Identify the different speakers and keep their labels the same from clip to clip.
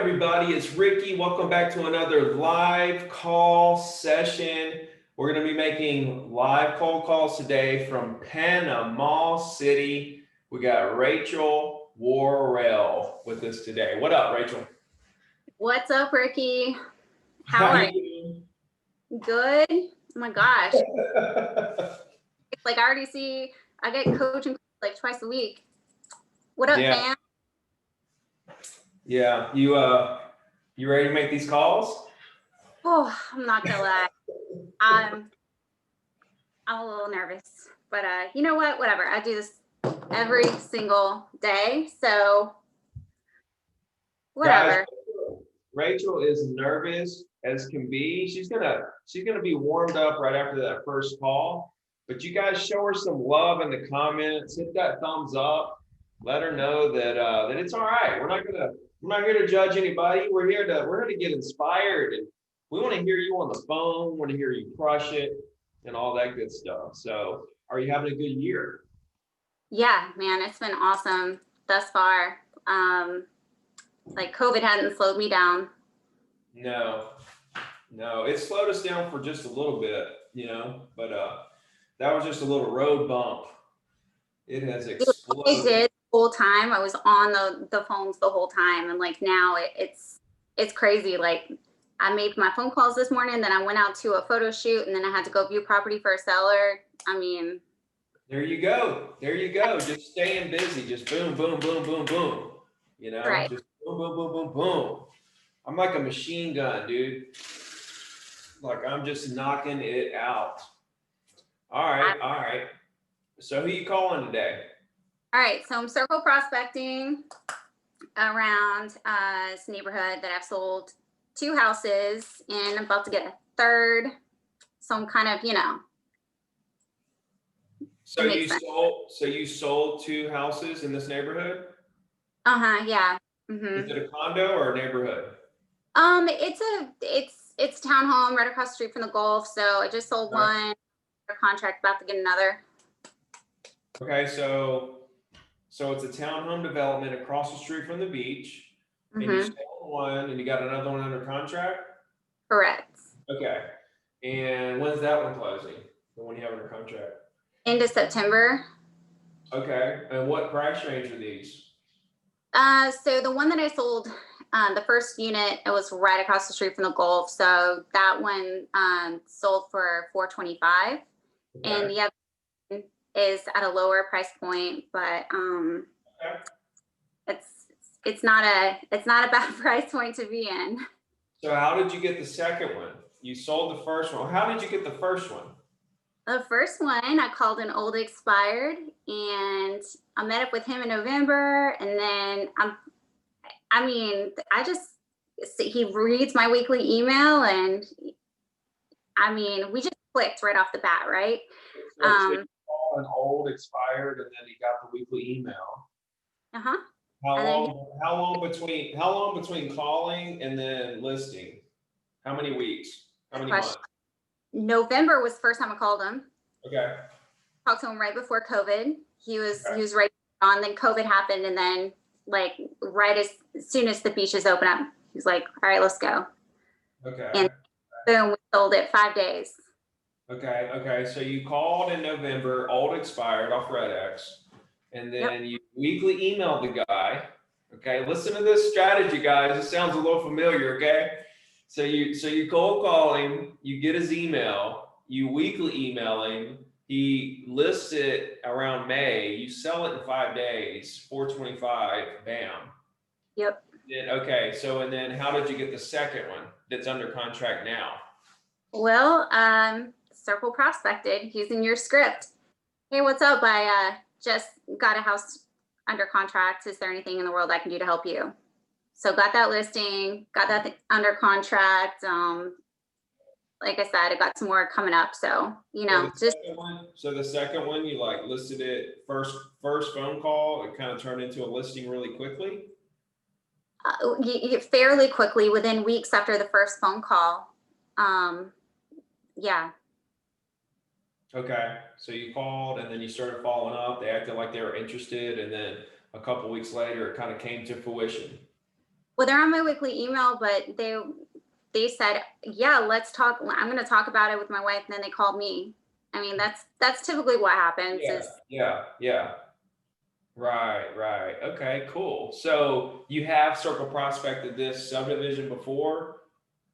Speaker 1: everybody? It's Ricky. Welcome back to another live call session. We're going to be making live cold calls today from Panama City. We got Rachel Worrell with us today. What up, Rachel?
Speaker 2: What's up, Ricky? How are you? Good. Oh my gosh. It's like I already see I get coaching like twice a week. What up, man?
Speaker 1: Yeah, you ready to make these calls?
Speaker 2: Oh, I'm not gonna lie. I'm a little nervous, but you know what? Whatever. I do this every single day, so whatever.
Speaker 1: Guys, Rachel is nervous as can be. She's gonna be warmed up right after that first call. But you guys show her some love in the comments. Hit that thumbs up. Let her know that that it's all right. We're not here to judge anybody. We're here to get inspired, and we want to hear you on the phone. We want to hear you crush it and all that good stuff. So, are you having a good year?
Speaker 2: Yeah, man, it's been awesome thus far. Like COVID hadn't slowed me down.
Speaker 1: No, it slowed us down for just a little bit, but that was just a little road bump. It has exploded.
Speaker 2: It did the whole time. I was on the phones the whole time, and like now it's crazy. Like I made my phone calls this morning, then I went out to a photo shoot, and then I had to go view property for a seller. I mean,
Speaker 1: there you go. Just staying busy. Just boom, boom, boom, boom, boom.
Speaker 2: Right.
Speaker 1: Just boom, boom, boom, boom, boom. I'm like a machine gun, dude. Like I'm just knocking it out. All right. So who you calling today?
Speaker 2: All right, so I'm circle prospecting around this neighborhood that I've sold 2 houses, and I'm about to get a third. So I'm kind of,
Speaker 1: So you sold 2 houses in this neighborhood?
Speaker 2: Yeah.
Speaker 1: Is it a condo or a neighborhood?
Speaker 2: It's townhome right across the street from the Gulf. So I just sold one, contract, about to get another.
Speaker 1: Okay, so it's a townhome development across the street from the beach, and you sold one, and you got another one under contract?
Speaker 2: Correct.
Speaker 1: Okay, and when's that one closing? The one you have under contract?
Speaker 2: End of September.
Speaker 1: Okay, and what price range are these?
Speaker 2: So the one that I sold, the first unit, it was right across the street from the Gulf. So that one sold for $425, and the other one is at a lower price point, but it's not a bad price point to be in.
Speaker 1: So how did you get the second one? You sold the first one. How did you get the first one?
Speaker 2: The first one, I called an old expired, and I met up with him in November, and then he reads my weekly email, and we just clicked right off the bat, right?
Speaker 1: So you called an old expired, and then he got the weekly email. How long between calling and then listing? How many weeks? How many months?
Speaker 2: November was the first time I called him.
Speaker 1: Okay.
Speaker 2: Talked to him right before COVID. He was right on. Then COVID happened, and then like right as soon as the beaches open up, he's like, "All right, let's go."
Speaker 1: Okay.
Speaker 2: And boom, we sold it 5 days.
Speaker 1: Okay. So you called in November, old expired off RedX, and then you weekly emailed the guy. Okay, listen to this strategy, guys. It sounds a little familiar. Okay. So you cold call him, you get his email, you weekly email him, he lists it around May, you sell it in 5 days, $425, bam.
Speaker 2: Yep.
Speaker 1: And then how did you get the second one that's under contract now?
Speaker 2: Well, circle prospected using your script. Hey, what's up? I just got a house under contract. Is there anything in the world I can do to help you? So got that listing, got that under contract. Like I said, I got some more coming up. So,
Speaker 1: So the second one, you like listed it first phone call, it kind of turned into a listing really quickly?
Speaker 2: Fairly quickly, within weeks after the first phone call. Yeah.
Speaker 1: Okay. So you called and then you started following up. They acted like they were interested. And then a couple weeks later, it kind of came to fruition.
Speaker 2: Well, they're on my weekly email, but they said, yeah, let's talk. I'm going to talk about it with my wife. And then they called me. I mean, that's typically what happens
Speaker 1: Yeah,
Speaker 2: is,
Speaker 1: yeah. Right. Okay, cool. So you have circle prospected this subdivision before?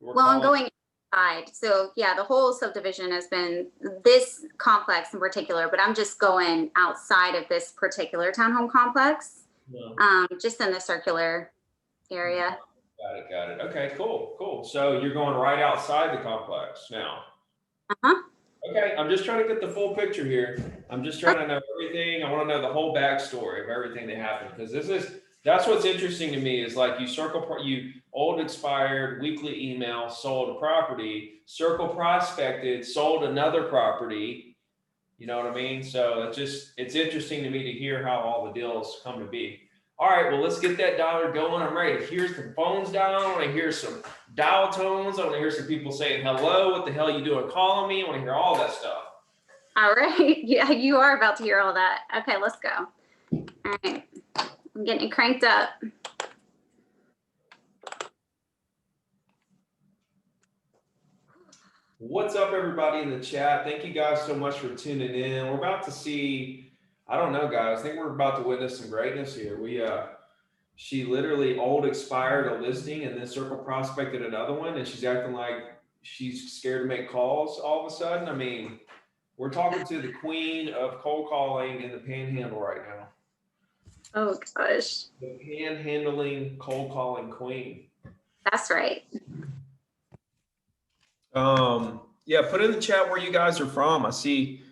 Speaker 2: well, I'm going inside. So yeah, the whole subdivision has been this complex in particular, but I'm just going outside of this particular townhome complex,
Speaker 1: No.
Speaker 2: just in the circular area.
Speaker 1: Got it. Okay, cool. So you're going right outside the complex now.
Speaker 2: Uh-huh.
Speaker 1: Okay, I'm just trying to get the full picture here. I'm just trying to know everything. I want to know the whole backstory of everything that happened, because that's what's interesting to me is like you old expired weekly email, sold a property, circle prospected, sold another property. You know what I mean? So it's interesting to me to hear how all the deals come to be. All right, well, let's get that dialer going. I'm ready to hear the phones dial. I want to hear some dial tones. I want to hear some people saying hello. What the hell are you doing calling me? I want to hear all that stuff.
Speaker 2: All right. Yeah, you are about to hear all that. Okay, let's go. All right. I'm getting it cranked up.
Speaker 1: What's up, everybody in the chat? Thank you guys so much for tuning in. We're about to see, I don't know, guys. I think we're about to witness some greatness here. She literally old expired a listing and then circle prospected another one, and she's acting like she's scared to make calls all of a sudden. I mean, we're talking to the queen of cold calling in the panhandle right now.
Speaker 2: Oh gosh.
Speaker 1: The panhandling cold calling queen.
Speaker 2: That's right.
Speaker 1: Yeah, put in the chat where you guys are from. I see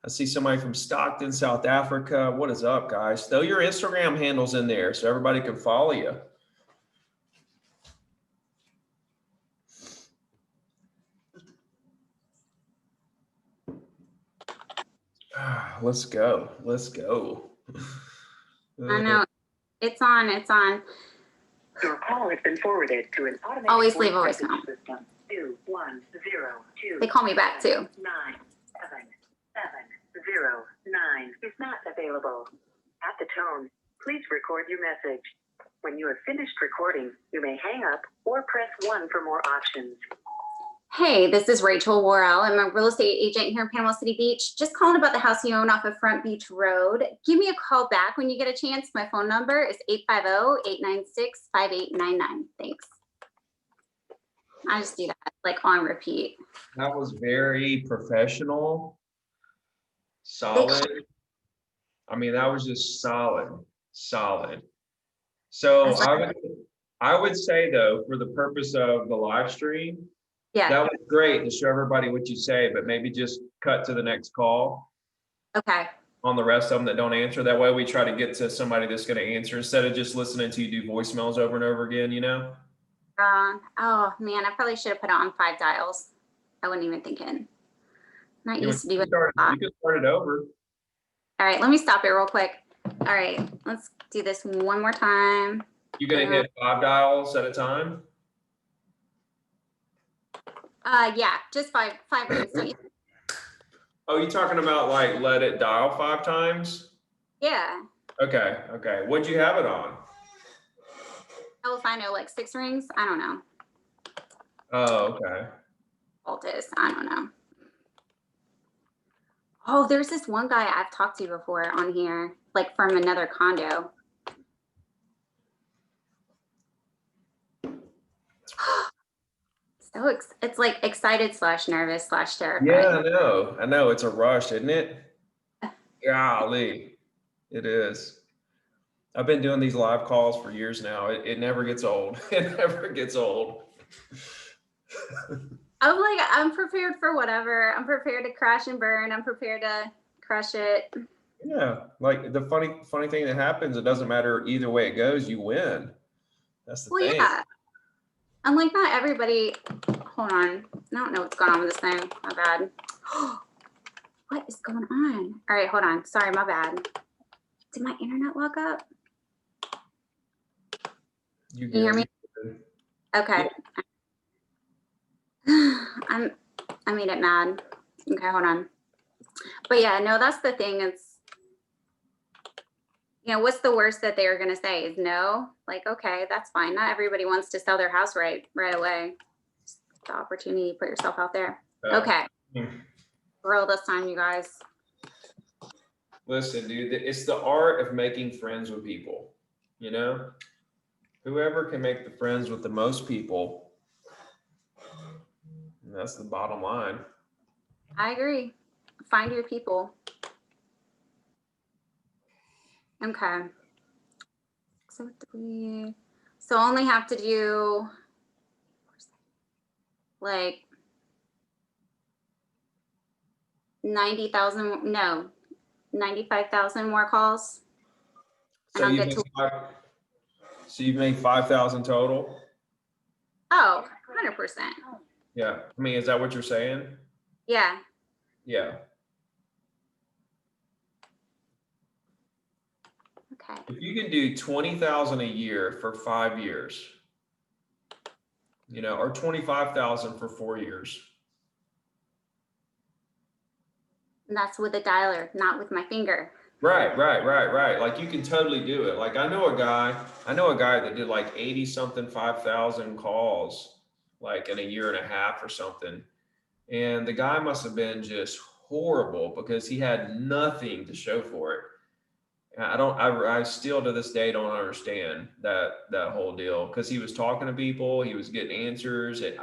Speaker 1: somebody from Stockton, South Africa. What is up, guys? Throw your Instagram handles in there so everybody can follow you. Let's go.
Speaker 2: I know. It's on.
Speaker 3: Your call has been forwarded to an automatic
Speaker 2: Always leave a
Speaker 3: voice
Speaker 2: voicemail.
Speaker 3: message system. 2102.
Speaker 2: They call me back too.
Speaker 3: 97709 is not available. At the tone, please record your message. When you have finished recording, you may hang up or press 1 for more options.
Speaker 2: Hey, this is Rachel Worrell. I'm a real estate agent here in Panama City Beach. Just calling about the house you own off of Front Beach Road. Give me a call back when you get a chance. My phone number is 850-896-5899. Thanks. I just do that like on repeat.
Speaker 1: That was very professional, solid. I mean, that was just solid. So I would say though, for the purpose of the live stream,
Speaker 2: yeah,
Speaker 1: that was great to show everybody what you say, but maybe just cut to the next call.
Speaker 2: Okay.
Speaker 1: On the rest of them that don't answer. That way we try to get to somebody that's going to answer instead of just listening to you do voicemails over and over again, you know?
Speaker 2: Oh man, I probably should have put it on 5 dials. I wasn't even thinking. Not used to do it.
Speaker 1: You can start it over.
Speaker 2: All right, let me stop it real quick. All right, let's do this one more time.
Speaker 1: You're going to hit 5 dials at a time?
Speaker 2: Yeah, just five rings.
Speaker 1: Oh, you talking about like let it dial 5 times?
Speaker 2: Yeah.
Speaker 1: Okay. What'd you have it on?
Speaker 2: Oh, if I know, like 6 rings. I don't know.
Speaker 1: Oh, okay.
Speaker 2: Alt is. I don't know. Oh, there's this one guy I've talked to before on here, like from another condo. So it's like excited / nervous / terrified.
Speaker 1: Yeah, I know. It's a rush, isn't it? Golly, it is. I've been doing these live calls for years now. It never gets old. It never gets old.
Speaker 2: I'm prepared for whatever. I'm prepared to crash and burn. I'm prepared to crush it.
Speaker 1: Yeah, like the funny thing that happens, it doesn't matter either way it goes, you win. That's the thing.
Speaker 2: Yeah. I'm like, not everybody. Hold on. I don't know what's going on with this thing. My bad. What is going on? All right, hold on. Sorry, my bad. Did my internet lock up?
Speaker 1: You
Speaker 2: hear me? Okay. Yeah. I made it mad. Okay, hold on. But yeah, no, that's the thing. You know, what's the worst that they're gonna say is no? Like, okay, that's fine. Not everybody wants to sell their house right away. Just the opportunity to put yourself out there. Okay. Grill this time, you guys.
Speaker 1: Listen, dude, it's the art of making friends with people, you know? Whoever can make the friends with the most people, that's the bottom line.
Speaker 2: I agree. Find your people. Okay. So only have to do like 90,000, no, 95,000 more calls.
Speaker 1: So
Speaker 2: And
Speaker 1: you
Speaker 2: I'll
Speaker 1: make
Speaker 2: get to,
Speaker 1: so you've made 5,000 total?
Speaker 2: oh, 100%.
Speaker 1: Yeah. I mean, is that what you're saying?
Speaker 2: Yeah.
Speaker 1: Yeah.
Speaker 2: Okay.
Speaker 1: If you can do 20,000 a year for 5 years, you know, or 25,000 for 4 years.
Speaker 2: And that's with a dialer, not with my finger.
Speaker 1: Right. Like you can totally do it. Like I know a guy that did like 80 something, 5,000 calls like in a year and a half or something. And the guy must have been just horrible because he had nothing to show for it. I still to this day don't understand that whole deal because he was talking to people, he was getting answers, and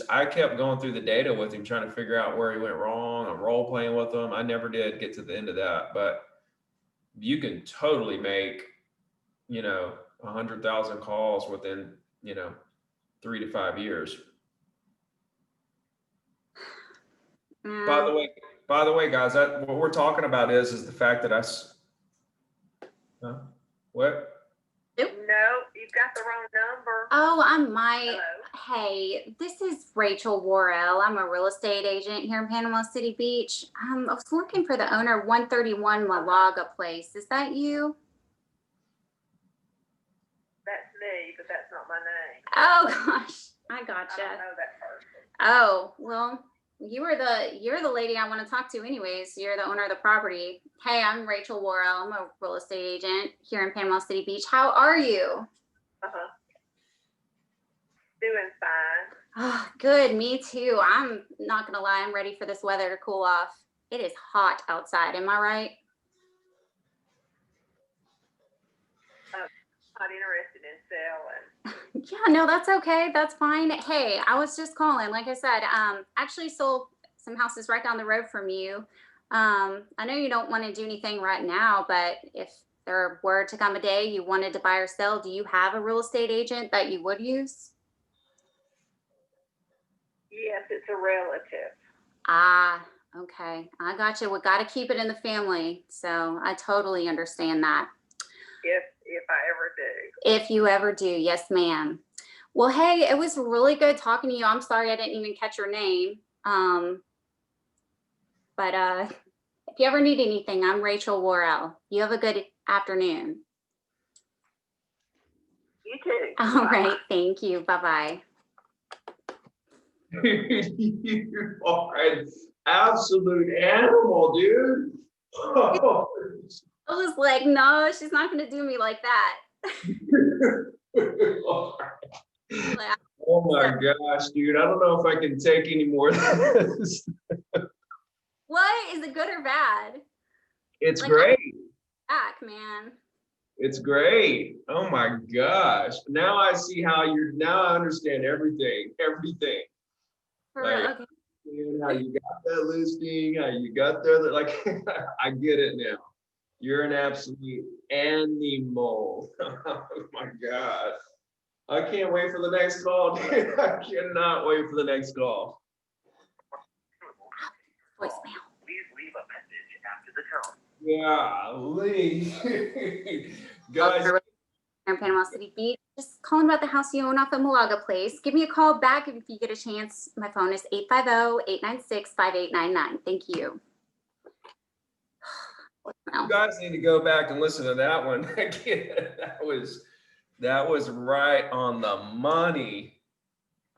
Speaker 1: I kept going through the data with him trying to figure out where he went wrong. I'm role playing with him. I never did get to the end of that, but you can totally make 100,000 calls within 3 to 5 years. By the way, guys, what we're talking about is the fact that what?
Speaker 3: No, you've got the wrong number.
Speaker 2: Oh, I'm my.
Speaker 3: Hello?
Speaker 2: Hey, this is Rachel Worrell. I'm a real estate agent here in Panama City Beach. I was looking for the owner of 131 Malaga Place. Is that you?
Speaker 3: That's me, but that's not my name.
Speaker 2: Oh gosh, I
Speaker 3: I
Speaker 2: gotcha.
Speaker 3: don't know that person.
Speaker 2: Oh, well, you're the lady I want to talk to anyways. You're the owner of the property. Hey, I'm Rachel Worrell. I'm a real estate agent here in Panama City Beach. How are you?
Speaker 3: Uh-huh. Doing fine.
Speaker 2: Oh, good. Me too. I'm not gonna lie. I'm ready for this weather to cool off. It is hot outside. Am I right?
Speaker 3: Not interested in selling.
Speaker 2: Yeah, no, that's okay. That's fine. Hey, I was just calling. Like I said, actually sold some houses right down the road from you. I know you don't want to do anything right now, but if there were to come a day you wanted to buy or sell, do you have a real estate agent that you would use?
Speaker 3: Yes, it's a relative.
Speaker 2: Ah, okay. I got you. We got to keep it in the family. So I totally understand that.
Speaker 3: If I ever do.
Speaker 2: If you ever do. Yes, ma'am. Well, hey, it was really good talking to you. I'm sorry I didn't even catch your name. But if you ever need anything, I'm Rachel Worrell. You have a good afternoon.
Speaker 3: You too.
Speaker 2: All right. Thank you. Bye-bye.
Speaker 1: You are an absolute animal, dude.
Speaker 2: I was like, no, she's not going to do me like that.
Speaker 1: Oh my gosh, dude. I don't know if I can take any more of this.
Speaker 2: What? Is it good or bad?
Speaker 1: It's
Speaker 2: Like,
Speaker 1: great.
Speaker 2: Back, man.
Speaker 1: It's great. Oh my gosh. Now I see now I understand everything.
Speaker 2: For
Speaker 1: Like,
Speaker 2: real. Okay.
Speaker 1: how you got that listing, how you got there, like, I get it now. You're an absolute animal. Oh my God. I can't wait for the next call, dude. I cannot wait for the next call.
Speaker 2: Voicemail.
Speaker 3: Please leave a message after the tone.
Speaker 1: Yeah, Lee. Guys.
Speaker 2: In Panama City Beach. Just calling about the house you own off at Malaga Place. Give me a call back if you get a chance. My phone is 850-896-5899. Thank you.
Speaker 1: You guys need to go back and listen to that one again. That was right on the money.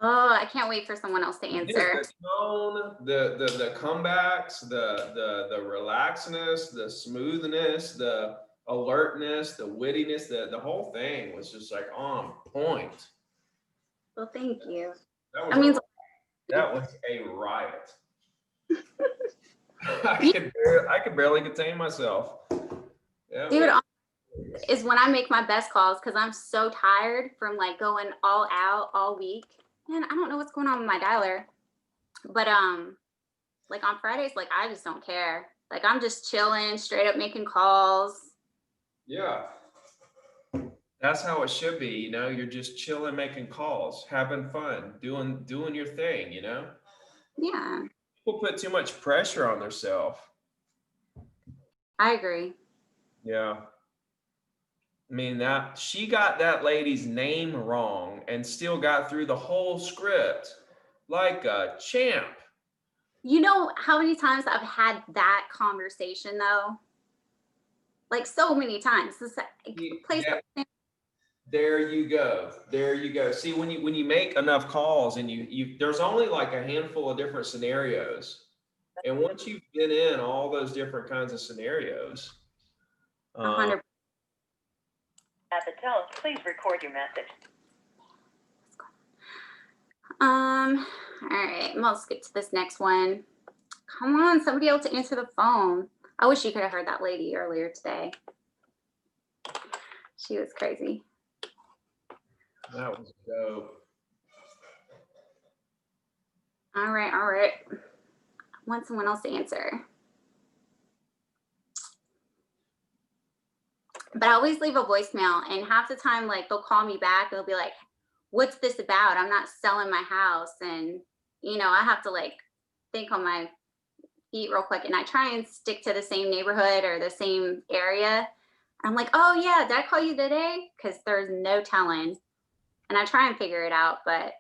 Speaker 2: Oh, I can't wait for someone else to answer.
Speaker 1: Just the tone, the comebacks, the relaxedness, the smoothness, the alertness, the wittiness, the whole thing was just like on point.
Speaker 2: Well, thank you.
Speaker 1: That
Speaker 2: That
Speaker 1: was
Speaker 2: means
Speaker 1: that was a riot. I could barely contain myself. Yeah,
Speaker 2: dude, is when I make my best calls because I'm so tired from like going all out all week. And I don't know what's going on with my dialer. But like on Fridays, like I just don't care. Like I'm just chilling, straight up making calls.
Speaker 1: yeah. That's how it should be, you know. You're just chilling, making calls, having fun, doing your thing, you know.
Speaker 2: Yeah,
Speaker 1: People put too much pressure on themselves.
Speaker 2: I agree.
Speaker 1: Yeah. I mean, that she got that lady's name wrong and still got through the whole script like a champ.
Speaker 2: You know how many times I've had that conversation though? Like so many times. This place.
Speaker 1: Yeah, there you go. There you go. See, when you make enough calls and you there's only like a handful of different scenarios. And once you've been in all those different kinds of scenarios,
Speaker 2: 100.
Speaker 3: At the tone, please record your message.
Speaker 2: All right, let's get to this next one. Come on, somebody else to answer the phone. I wish you could have heard that lady earlier today. She was crazy.
Speaker 1: that was dope.
Speaker 2: All right, all right. I want someone else to answer. But I always leave a voicemail, and half the time, like they'll call me back. They'll be like, "What's this about? I'm not selling my house," and I have to like think on my feet real quick, and I try and stick to the same neighborhood or the same area. I'm like, "Oh yeah, did I call you today?" Because there's no telling, and I try and figure it out. But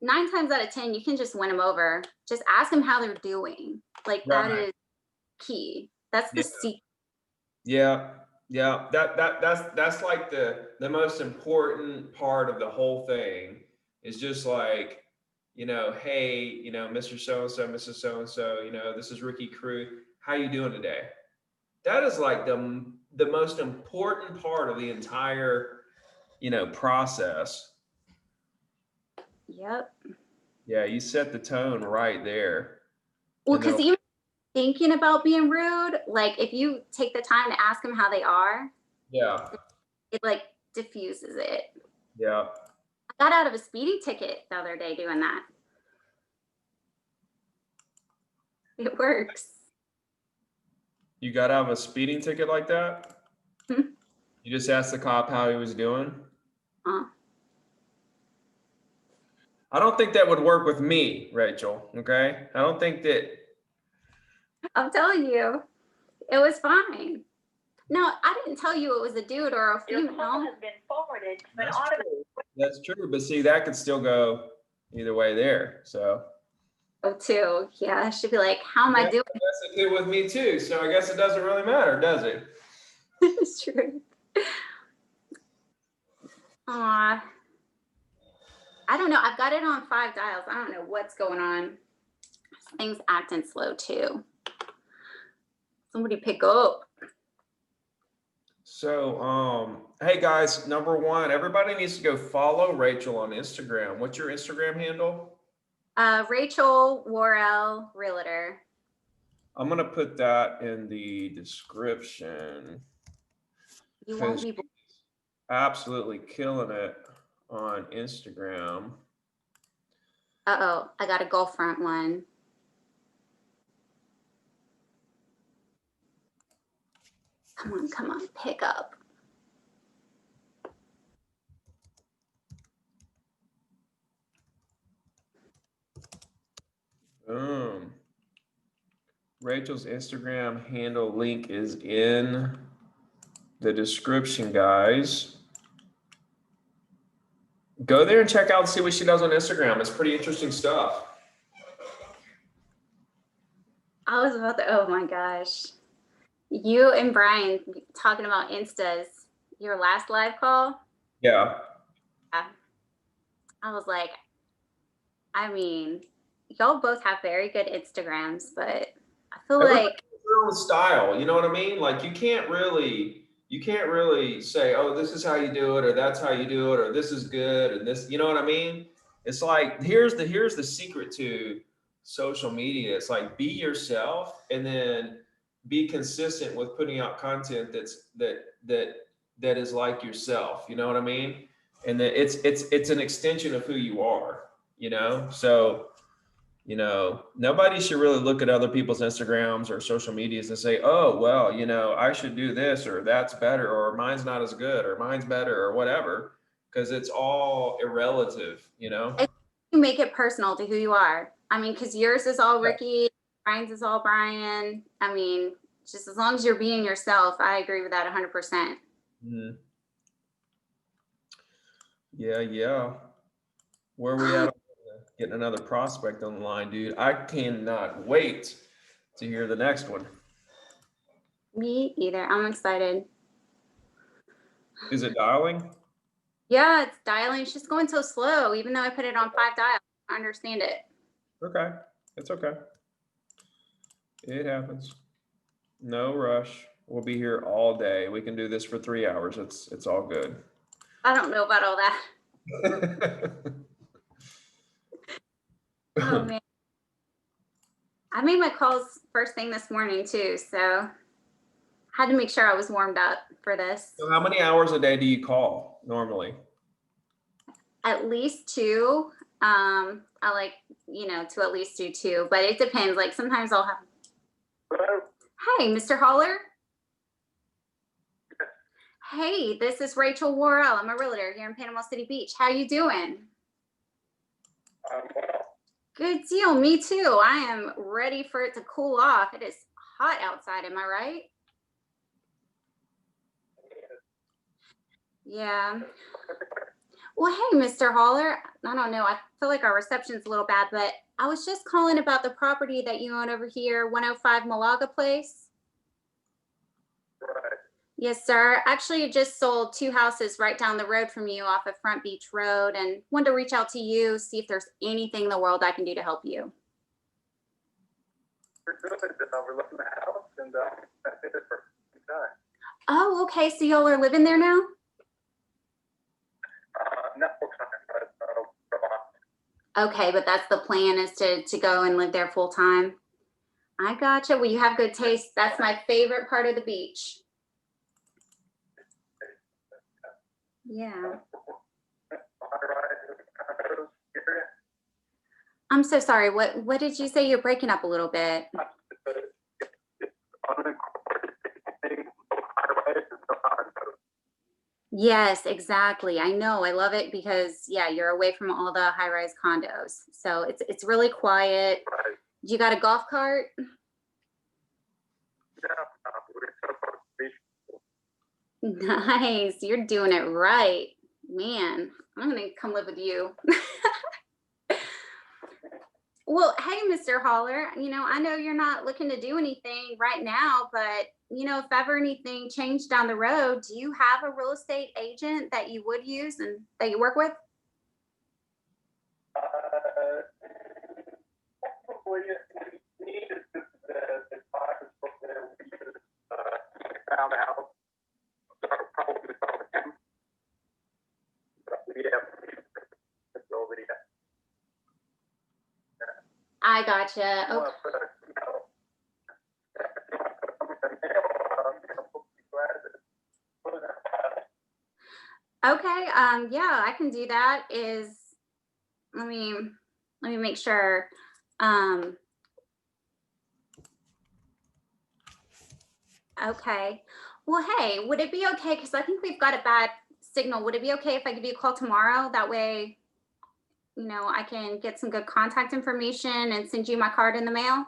Speaker 2: 9 times out of 10, you can just win them over. Just ask them how they're doing. Like that
Speaker 1: Right.
Speaker 2: is key. That's the
Speaker 1: Yeah.
Speaker 2: secret.
Speaker 1: Yeah. Yeah. That's like the most important part of the whole thing is just like, hey, Mr. So-and-so, Mrs. So-and-so, this is Ricky Carruth. How you doing today? That is like the most important part of the entire, process.
Speaker 2: Yep.
Speaker 1: Yeah, you set the tone right there.
Speaker 2: Well,
Speaker 1: And
Speaker 2: because
Speaker 1: they'll-
Speaker 2: even thinking about being rude, like if you take the time to ask them how they are,
Speaker 1: yeah,
Speaker 2: it like diffuses it.
Speaker 1: yeah.
Speaker 2: I got out of a speeding ticket the other day doing that. It works.
Speaker 1: You got out of a speeding ticket like that?
Speaker 2: Hmm.
Speaker 1: You just asked the cop how he was doing? I don't think that would work with me, Rachel. Okay. I don't think that.
Speaker 2: I'm telling you, it was fine. No, I didn't tell you it was a dude or a
Speaker 3: Your
Speaker 2: female.
Speaker 3: call has been forwarded to an
Speaker 1: That's
Speaker 3: automatic.
Speaker 1: true. That's true. But see, that could still go either way there. So.
Speaker 2: Oh, too. Yeah, she'd be like, "How am I doing?"
Speaker 1: I guess it did with me too. So I guess it doesn't really matter, does it?
Speaker 2: It's true. Aw. I don't know. I've got it on 5 dials. I don't know what's going on. This thing's acting slow too. Somebody pick up.
Speaker 1: So, hey guys, number one, everybody needs to go follow Rachel on Instagram. What's your Instagram handle?
Speaker 2: Rachel Worrell, realtor.
Speaker 1: I'm gonna put that in the description.
Speaker 2: You won't be.
Speaker 1: Absolutely killing it on Instagram.
Speaker 2: Uh-oh, I got a Gulfront one. Come on, pick up.
Speaker 1: Boom. Rachel's Instagram handle link is in the description, guys. Go there and check out and see what she does on Instagram. It's pretty interesting stuff.
Speaker 2: I was about to, oh my gosh. You and Brian talking about Instas, your last live call.
Speaker 1: Yeah.
Speaker 2: I was like, I mean, y'all both have very good Instagrams, but I feel
Speaker 1: Everybody
Speaker 2: like,
Speaker 1: has their own style, you know what I mean? Like you can't really say, oh, this is how you do it, or that's how you do it, or this is good, and this, you know what I mean? It's like here's the secret to social media. It's like be yourself and then be consistent with putting out content that is like yourself. You know what I mean? And that it's an extension of who you are, you know? So nobody should really look at other people's Instagrams or social medias and say, oh, well, I should do this or that's better or mine's not as good or mine's better or whatever, because it's all irrelative.
Speaker 2: you make it personal to who you are. I mean, because yours is all
Speaker 1: Yeah.
Speaker 2: Ricky, Brian's is all Brian. I mean, just as long as you're being yourself, I agree with that 100%.
Speaker 1: Mhm. Yeah. Where are we at? Getting another prospect on the line, dude. I cannot wait to hear the next one.
Speaker 2: Me either. I'm excited.
Speaker 1: Is it dialing?
Speaker 2: Yeah, it's dialing. It's just going so slow, even though I put it on 5 dial. I understand it.
Speaker 1: Okay. It's okay. It happens. No rush. We'll be here all day. We can do this for 3 hours. It's all good.
Speaker 2: I don't know about all that. Oh man. I made my calls first thing this morning too, so had to make sure I was warmed up for this.
Speaker 1: So how many hours a day do you call normally?
Speaker 2: At least 2. I like, to at least do 2, but it depends. Like sometimes I'll have.
Speaker 3: Hello?
Speaker 2: Hey, Mr. Holler. Hey, this is Rachel Worrell. I'm a realtor here in Panama City Beach. How you doing? Good deal. Me too. I am ready for it to cool off. It is hot outside. Am I right? Yeah. Well, hey, Mr. Holler. I don't know. I feel like our reception's a little bad, but I was just calling about the property that you own over here, 105 Malaga Place.
Speaker 3: Right.
Speaker 2: Yes, sir. Actually, I just sold 2 houses right down the road from you off of Front Beach Road and wanted to reach out to you, see if there's anything in the world I can do to help you.
Speaker 3: We're good. We're looking at the house, and that's it for time.
Speaker 2: Oh, okay. So y'all are living there now?
Speaker 3: Not full time, but for a while.
Speaker 2: Okay, but that's the plan, is to go and live there full time. I gotcha. Well, you have good taste. That's my favorite part of the beach. Yeah. I'm so sorry. What did you say? You're breaking up a little bit. Yes, exactly. I know. I love it because you're away from all the high-rise condos. So it's really quiet. You got a golf cart? Nice. You're doing it right. Man, I'm going to come live with you. Well, hey, Mr. Holler, I know you're not looking to do anything right now, but, if ever anything changed down the road, do you have a real estate agent that you would use and that you work with?
Speaker 3: Found a house. Probably found him.
Speaker 2: I gotcha. Okay. Okay. Yeah, I can do that. Let me make sure. Okay. Well, hey, would it be okay? Because I think we've got a bad signal. Would it be okay if I give you a call tomorrow? That way, I can get some good contact information and send you my card in the mail.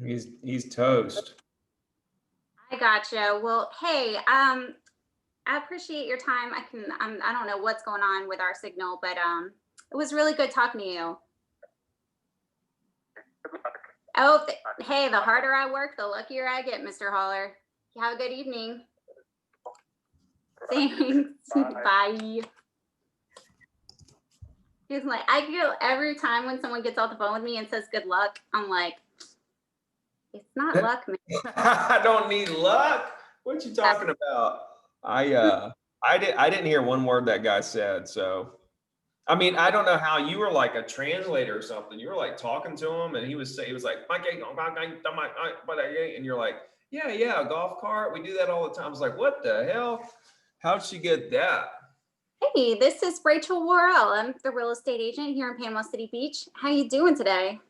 Speaker 1: He's toast.
Speaker 2: I gotcha. Well, hey, I appreciate your time. I don't know what's going on with our signal, but it was really good talking to you. Oh, hey, the harder I work, the luckier I get, Mr. Holler. Have a good evening. Thanks. Bye. He's like, I feel every time when someone gets off the phone with me and says good luck, I'm like, it's not luck, man.
Speaker 1: I don't need luck. What you talking about? I didn't hear one word that guy said. So, I mean, I don't know how you were like a translator or something. You were like talking to him, and he was like, and you're like, yeah, a golf cart. We do that all the time. I was like, what the hell? How'd she get that?
Speaker 2: Hey, this is Rachel Worrell. I'm the real estate agent here in Panama City Beach. How you doing today?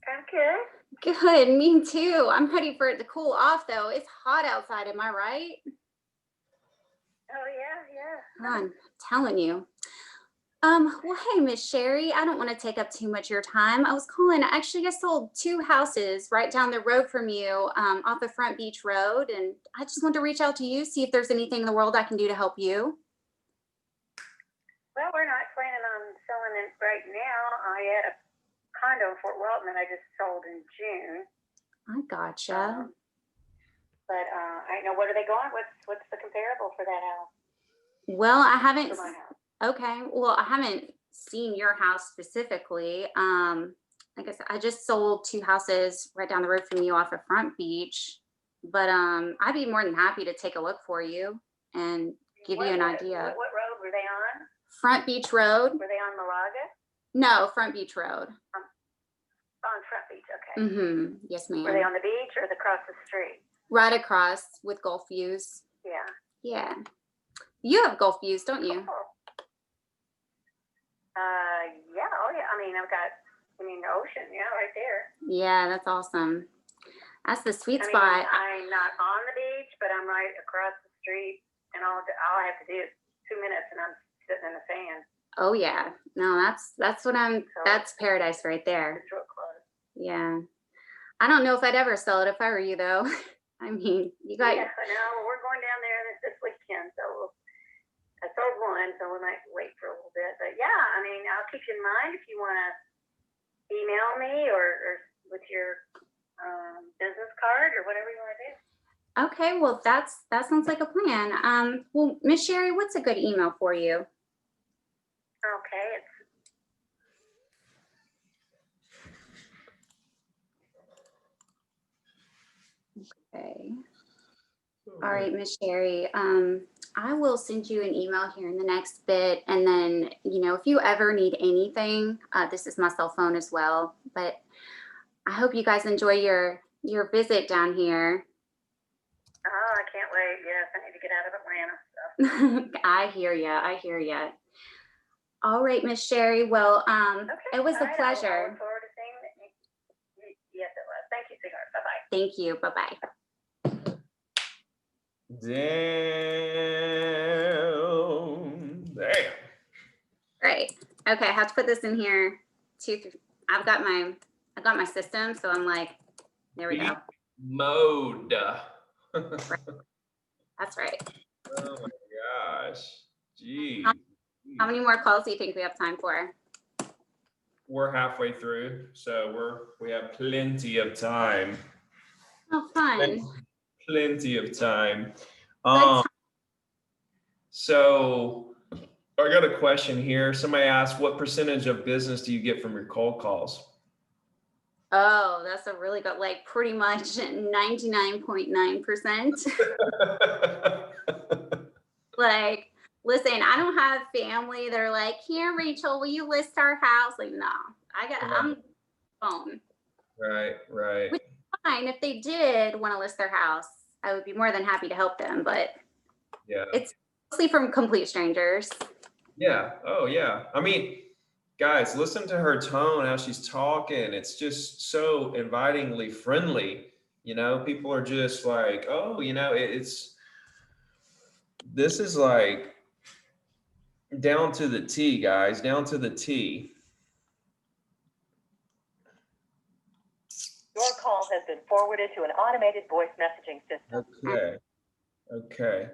Speaker 3: I'm good.
Speaker 2: Good, me too. I'm ready for it to cool off though. It's hot outside, am I right?
Speaker 3: Oh, yeah.
Speaker 2: I'm telling you. Well, hey, Miss Sherry, I don't want to take up too much of your time. I was calling, actually, I sold 2 houses right down the road from you, off the Front Beach Road. And I just wanted to reach out to you, see if there's anything in the world I can do to help you.
Speaker 3: Well, we're not planning on selling it right now. I had a condo in Fort Walton that I just sold in June.
Speaker 2: I gotcha.
Speaker 3: But I know, what are they going? What's the comparable for that house?
Speaker 2: Well, I haven't.
Speaker 3: For my house.
Speaker 2: Okay. Well, I haven't seen your house specifically. Like I said, I just sold 2 houses right down the road from you off of Front Beach. But I'd be more than happy to take a look for you and give you an idea.
Speaker 3: What road were they on?
Speaker 2: Front Beach Road.
Speaker 3: Were they on Malaga?
Speaker 2: No, Front Beach Road.
Speaker 3: On Front Beach, okay.
Speaker 2: Mm-hmm. Yes,
Speaker 3: Were they
Speaker 2: ma'am.
Speaker 3: on the beach or across the street?
Speaker 2: Right across with Gulf views.
Speaker 3: Yeah.
Speaker 2: Yeah. You have Gulf views, don't you?
Speaker 3: Cool. Yeah, oh yeah. I mean, the ocean, yeah, right there.
Speaker 2: Yeah, that's awesome. That's the sweet
Speaker 3: I mean,
Speaker 2: spot.
Speaker 3: I'm not on the beach, but I'm right across the street, and all I have to do is 2 minutes, and I'm sitting in the sand.
Speaker 2: Oh yeah. No, that's what that's paradise right there.
Speaker 3: It's real close.
Speaker 2: Yeah. I don't know if I'd ever sell it if I were you though. I mean, you got
Speaker 3: Yeah, no, we're going down there this weekend, so I sold one, so we might wait for a little bit. But yeah, I mean, I'll keep you in mind if you want to email me or with your business card or whatever you want to do.
Speaker 2: Okay, well that sounds like a plan. Well, Miss Sherry, what's a good email for you?
Speaker 3: Okay,
Speaker 2: Okay. All right, Miss Sherry. I will send you an email here in the next bit. And then, if you ever need anything, this is my cell phone as well. But I hope you guys enjoy your visit down here.
Speaker 3: Oh, I can't wait. Yes, I need to get out of Atlanta. So.
Speaker 2: I hear ya. All right, Miss Sherry. Well,
Speaker 3: Okay,
Speaker 2: it was a
Speaker 3: I
Speaker 2: pleasure.
Speaker 3: look forward to seeing that. Yes, it was. Thank you, sweetheart. Bye-bye.
Speaker 2: Thank you. Bye-bye.
Speaker 1: Damn.
Speaker 2: Right. Okay, I have to put this in here. I've got my system, so I'm like, there we go.
Speaker 1: Mode.
Speaker 2: That's right.
Speaker 1: Oh my gosh. Gee.
Speaker 2: How many more calls do you think we have time for?
Speaker 1: We're halfway through, so we have plenty of time.
Speaker 2: Oh, fun.
Speaker 1: Plenty of time.
Speaker 2: Good
Speaker 1: So I got a question here. Somebody asked, what percentage of business do you get from your cold calls?
Speaker 2: Oh, that's a really good, like pretty much 99.9%. Like, listen, I don't have family. They're like, here, Rachel, will you list our house? Like, no, I'm phone.
Speaker 1: Right.
Speaker 2: Which is fine. If they did want to list their house, I would be more than happy to help them. But
Speaker 1: Yeah.
Speaker 2: it's mostly from complete strangers.
Speaker 1: Yeah. Oh, yeah. I mean, guys, listen to her tone, how she's talking. It's just so invitingly friendly. People are just like, oh, this is like down to the T, guys, down to the T.
Speaker 3: Your call has been forwarded to an automated voice messaging system.
Speaker 1: Okay.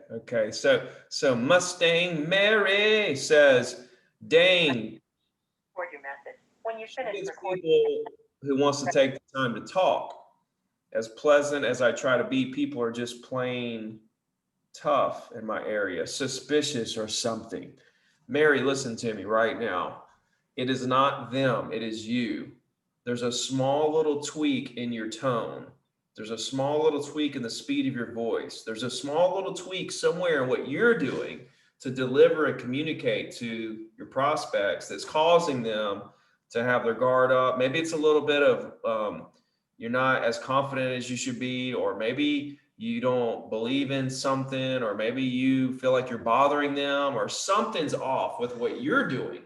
Speaker 1: So Mustang Mary says, dang.
Speaker 3: For your message. When you finish
Speaker 1: It's
Speaker 3: recording.
Speaker 1: people who wants to take the time to talk. As pleasant as I try to be, people are just plain tough in my area, suspicious or something. Mary, listen to me right now. It is not them, it is you. There's a small little tweak in your tone. There's a small little tweak in the speed of your voice. There's a small little tweak somewhere in what you're doing to deliver and communicate to your prospects that's causing them to have their guard up. Maybe it's a little bit of you're not as confident as you should be, or maybe you don't believe in something, or maybe you feel like you're bothering them, or something's off with what you're doing.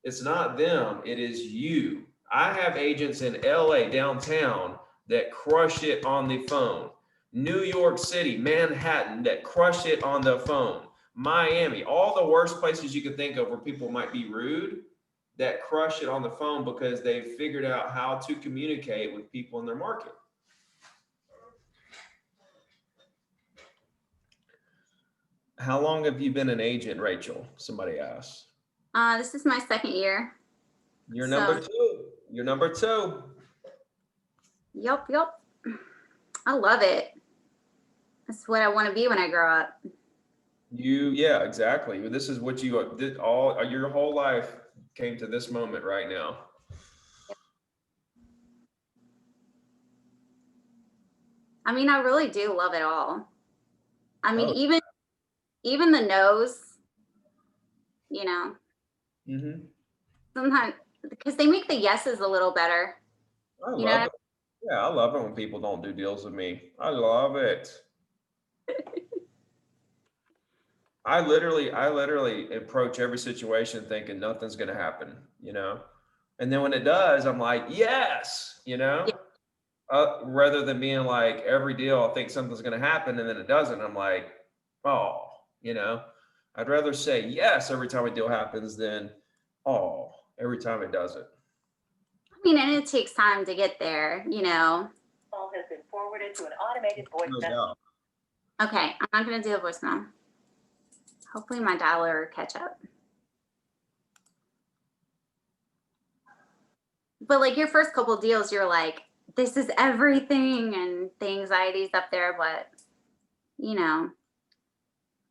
Speaker 1: It's not them, it is you. I have agents in LA downtown that crush it on the phone. New York City, Manhattan, that crush it on the phone. Miami, all the worst places you could think of where people might be rude, that crush it on the phone because they've figured out how to communicate with people in their market. How long have you been an agent, Rachel? Somebody asked.
Speaker 2: This is my second year.
Speaker 1: You're number two. You're number two.
Speaker 2: Yup. I love it. That's what I want to be when I grow up.
Speaker 1: Yeah, exactly. This is what you did all your whole life came to this moment right now.
Speaker 2: I mean, I really do love it all. I mean,
Speaker 1: Oh.
Speaker 2: even the no's, you know,
Speaker 1: Mm-hmm.
Speaker 2: sometimes because they make the yeses a little better.
Speaker 1: I
Speaker 2: You
Speaker 1: love
Speaker 2: know,
Speaker 1: it. Yeah, I love it when people don't do deals with me. I love it. I literally approach every situation thinking nothing's gonna happen, you know? And then when it does, I'm like, yes, you know?
Speaker 2: Yeah.
Speaker 1: Rather than being like every deal, I think something's gonna happen and then it doesn't. I'm like, oh, you know? I'd rather say yes every time a deal happens than oh every time it doesn't.
Speaker 2: I mean, and it takes time to get there, you know.
Speaker 3: Call has been forwarded to an automated voice
Speaker 1: No
Speaker 3: message.
Speaker 1: doubt.
Speaker 2: Okay, I'm not gonna do a voicemail. Hopefully my dialer will catch up. But like your first couple deals, you're like, this is everything, and the anxiety's up there, but you know,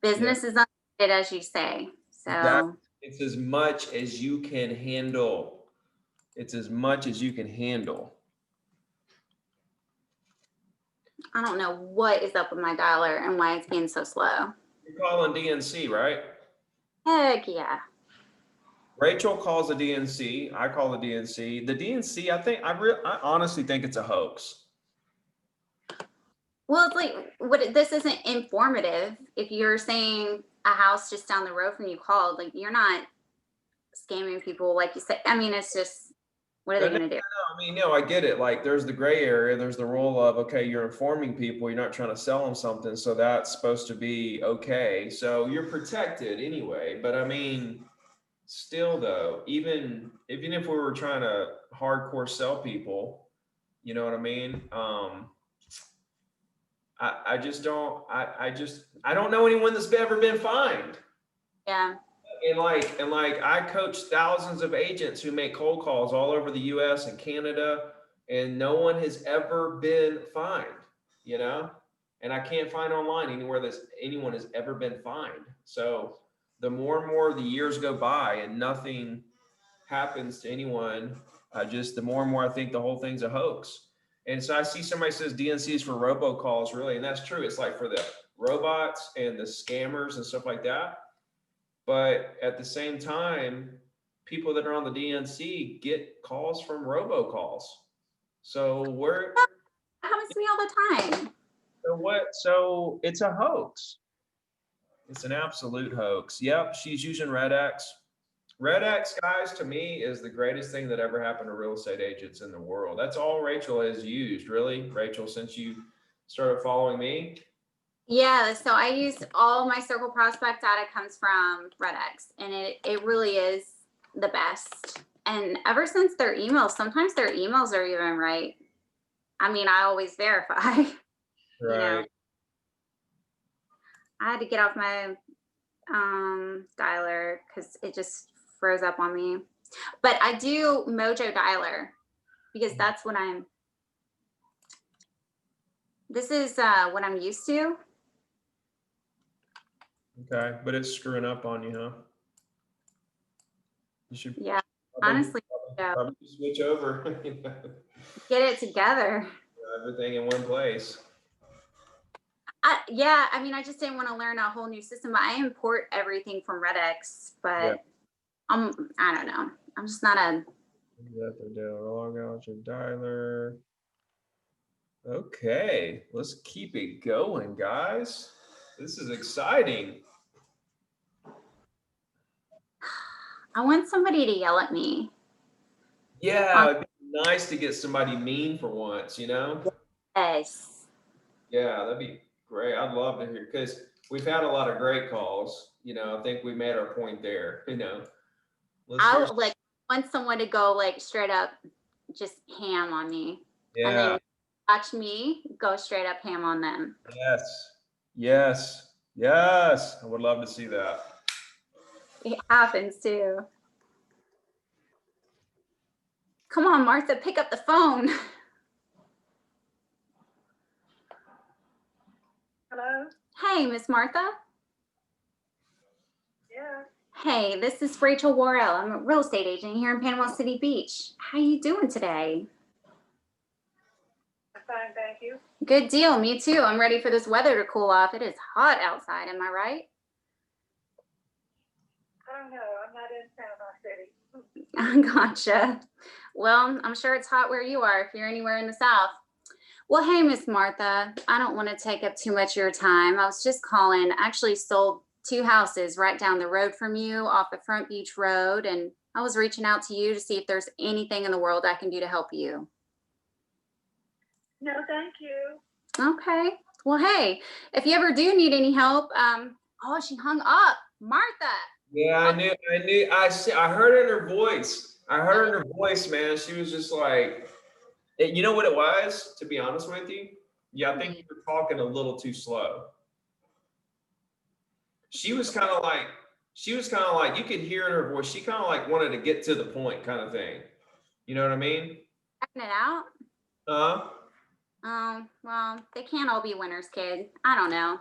Speaker 2: business is unlimited, as you say. So
Speaker 1: It's as much as you can handle. It's as much as you can handle.
Speaker 2: I don't know what is up with my dialer and why it's being so slow.
Speaker 1: You're calling DNC, right?
Speaker 2: Heck yeah.
Speaker 1: Rachel calls the DNC. I call the DNC. The DNC, I honestly think it's a hoax.
Speaker 2: Well, it's like this isn't informative. If you're saying a house just down the road from you called, like you're not scamming people like you said. I mean, it's just what are they going to do?
Speaker 1: I mean, no, I get it. Like there's the gray area. There's the rule of, okay, you're informing people. You're not trying to sell them something. So that's supposed to be okay. So you're protected anyway. But I mean, still though, even if we were trying to hardcore sell people, you know what I mean? I just don't, I don't know anyone that's ever been fined.
Speaker 2: Yeah.
Speaker 1: And like I coach thousands of agents who make cold calls all over the US and Canada, and no one has ever been fined, you know? And I can't find online anywhere that anyone has ever been fined. So the more and more the years go by and nothing happens to anyone, the more and more I think the whole thing's a hoax. And so I see somebody says DNC is for robocalls, really, and that's true. It's like for the robots and the scammers and stuff like that. But at the same time, people that are on the DNC get calls from robocalls. So
Speaker 2: That happens to me all the time.
Speaker 1: so it's a hoax. It's an absolute hoax. Yep, she's using Red X. Red X, guys, to me is the greatest thing that ever happened to real estate agents in the world. That's all Rachel has used, really, Rachel, since you started following me.
Speaker 2: Yeah, so I use all my circle prospect data comes from RedX, and it really is the best. And ever since their emails, sometimes their emails are even right. I mean, I always verify.
Speaker 1: Right.
Speaker 2: You know, I had to get off my dialer because it just froze up on me. But I do Mojo Dialer because that's what this is what I'm used to.
Speaker 1: Okay, but it's screwing up on you, huh? You should
Speaker 2: Yeah,
Speaker 1: probably,
Speaker 2: honestly, yeah.
Speaker 1: probably switch over.
Speaker 2: Get it together.
Speaker 1: Everything in one place.
Speaker 2: Yeah, I mean, I just didn't want to learn a whole new system. I import everything from Redx,
Speaker 1: Yeah.
Speaker 2: but I don't know. I'm just not a.
Speaker 1: Log out your dialer. Okay, let's keep it going, guys. This is exciting.
Speaker 2: I want somebody to yell at me.
Speaker 1: Yeah, it'd be nice to get somebody mean for once,
Speaker 2: Yes.
Speaker 1: Yeah, that'd be great. I'd love to hear, because we've had a lot of great calls. I think we made our point there. Let's hear.
Speaker 2: I like want someone to go like straight up, just ham on me, and
Speaker 1: Yeah.
Speaker 2: then watch me go straight up ham on them.
Speaker 1: Yes. Yes. Yes. I would love to see that.
Speaker 2: It happens too. Come on, Martha, pick up the phone.
Speaker 3: Hello?
Speaker 2: Hey, Miss Martha.
Speaker 3: Yeah.
Speaker 2: Hey, this is Rachel Worrell. I'm a real estate agent here in Panama City Beach. How you doing today?
Speaker 3: I'm fine, thank you.
Speaker 2: Good deal. Me too. I'm ready for this weather to cool off. It is hot outside. Am I right?
Speaker 3: I don't know. I'm not in Panama City.
Speaker 2: Gotcha. Well, I'm sure it's hot where you are if you're anywhere in the South. Well, hey, Miss Martha, I don't want to take up too much of your time. I was just calling. I actually sold 2 houses right down the road from you off of Front Beach Road, and I was reaching out to you to see if there's anything in the world I can do to help you.
Speaker 3: No, thank you.
Speaker 2: Okay. Well, hey, if you ever do need any help, oh, she hung up. Martha.
Speaker 1: Yeah, I heard it in her voice. I heard it in her voice, man. She was just like, you know what it was, to be honest with you? Yeah, I think you were talking a little too slow. She was kind of like, you could hear in her voice, she kind of like wanted to get to the point kind of thing. You know what I mean?
Speaker 2: Checking it out. Oh, well, they can't all be winners, kid. I don't know.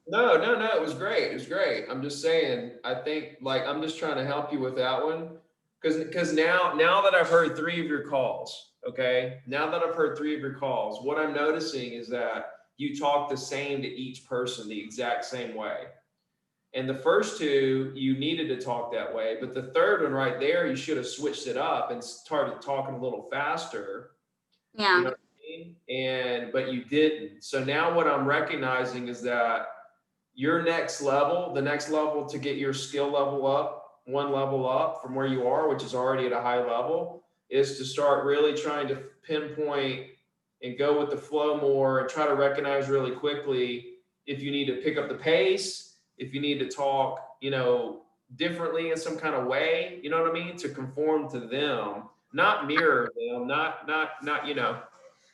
Speaker 1: No, it was great. It was great. I'm just saying, I think like, I'm just trying to help you with that one. Because now that I've heard 3 of your calls, okay, what I'm noticing is that you talk the same to each person the exact same way. And the first 2, you needed to talk that way. But the third one right there, you should have switched it up and started talking a little faster.
Speaker 2: Yeah.
Speaker 1: You know what I mean? But you didn't. So now what I'm recognizing is that your the next level to get your skill level up, 1 level up from where you are, which is already at a high level, is to start really trying to pinpoint and go with the flow more and try to recognize really quickly if you need to pick up the pace, if you need to talk, differently in some kind of way, you know what I mean? To conform to them, not mirror them, not.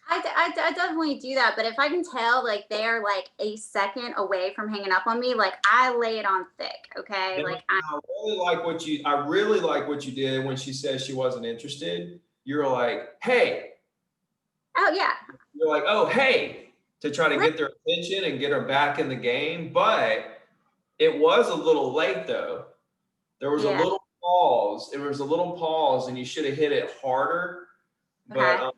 Speaker 2: I definitely do that, but if I can tell like they're like a second away from hanging up on me, like I lay it on thick, okay? Like
Speaker 1: I really like what you did when she said she wasn't interested. You're like, hey.
Speaker 2: Oh yeah.
Speaker 1: You're like, oh hey, to try to get their attention and get her back in the game. But it was a little late though. There was a little pause. And you should have hit it harder.
Speaker 2: Okay.
Speaker 1: But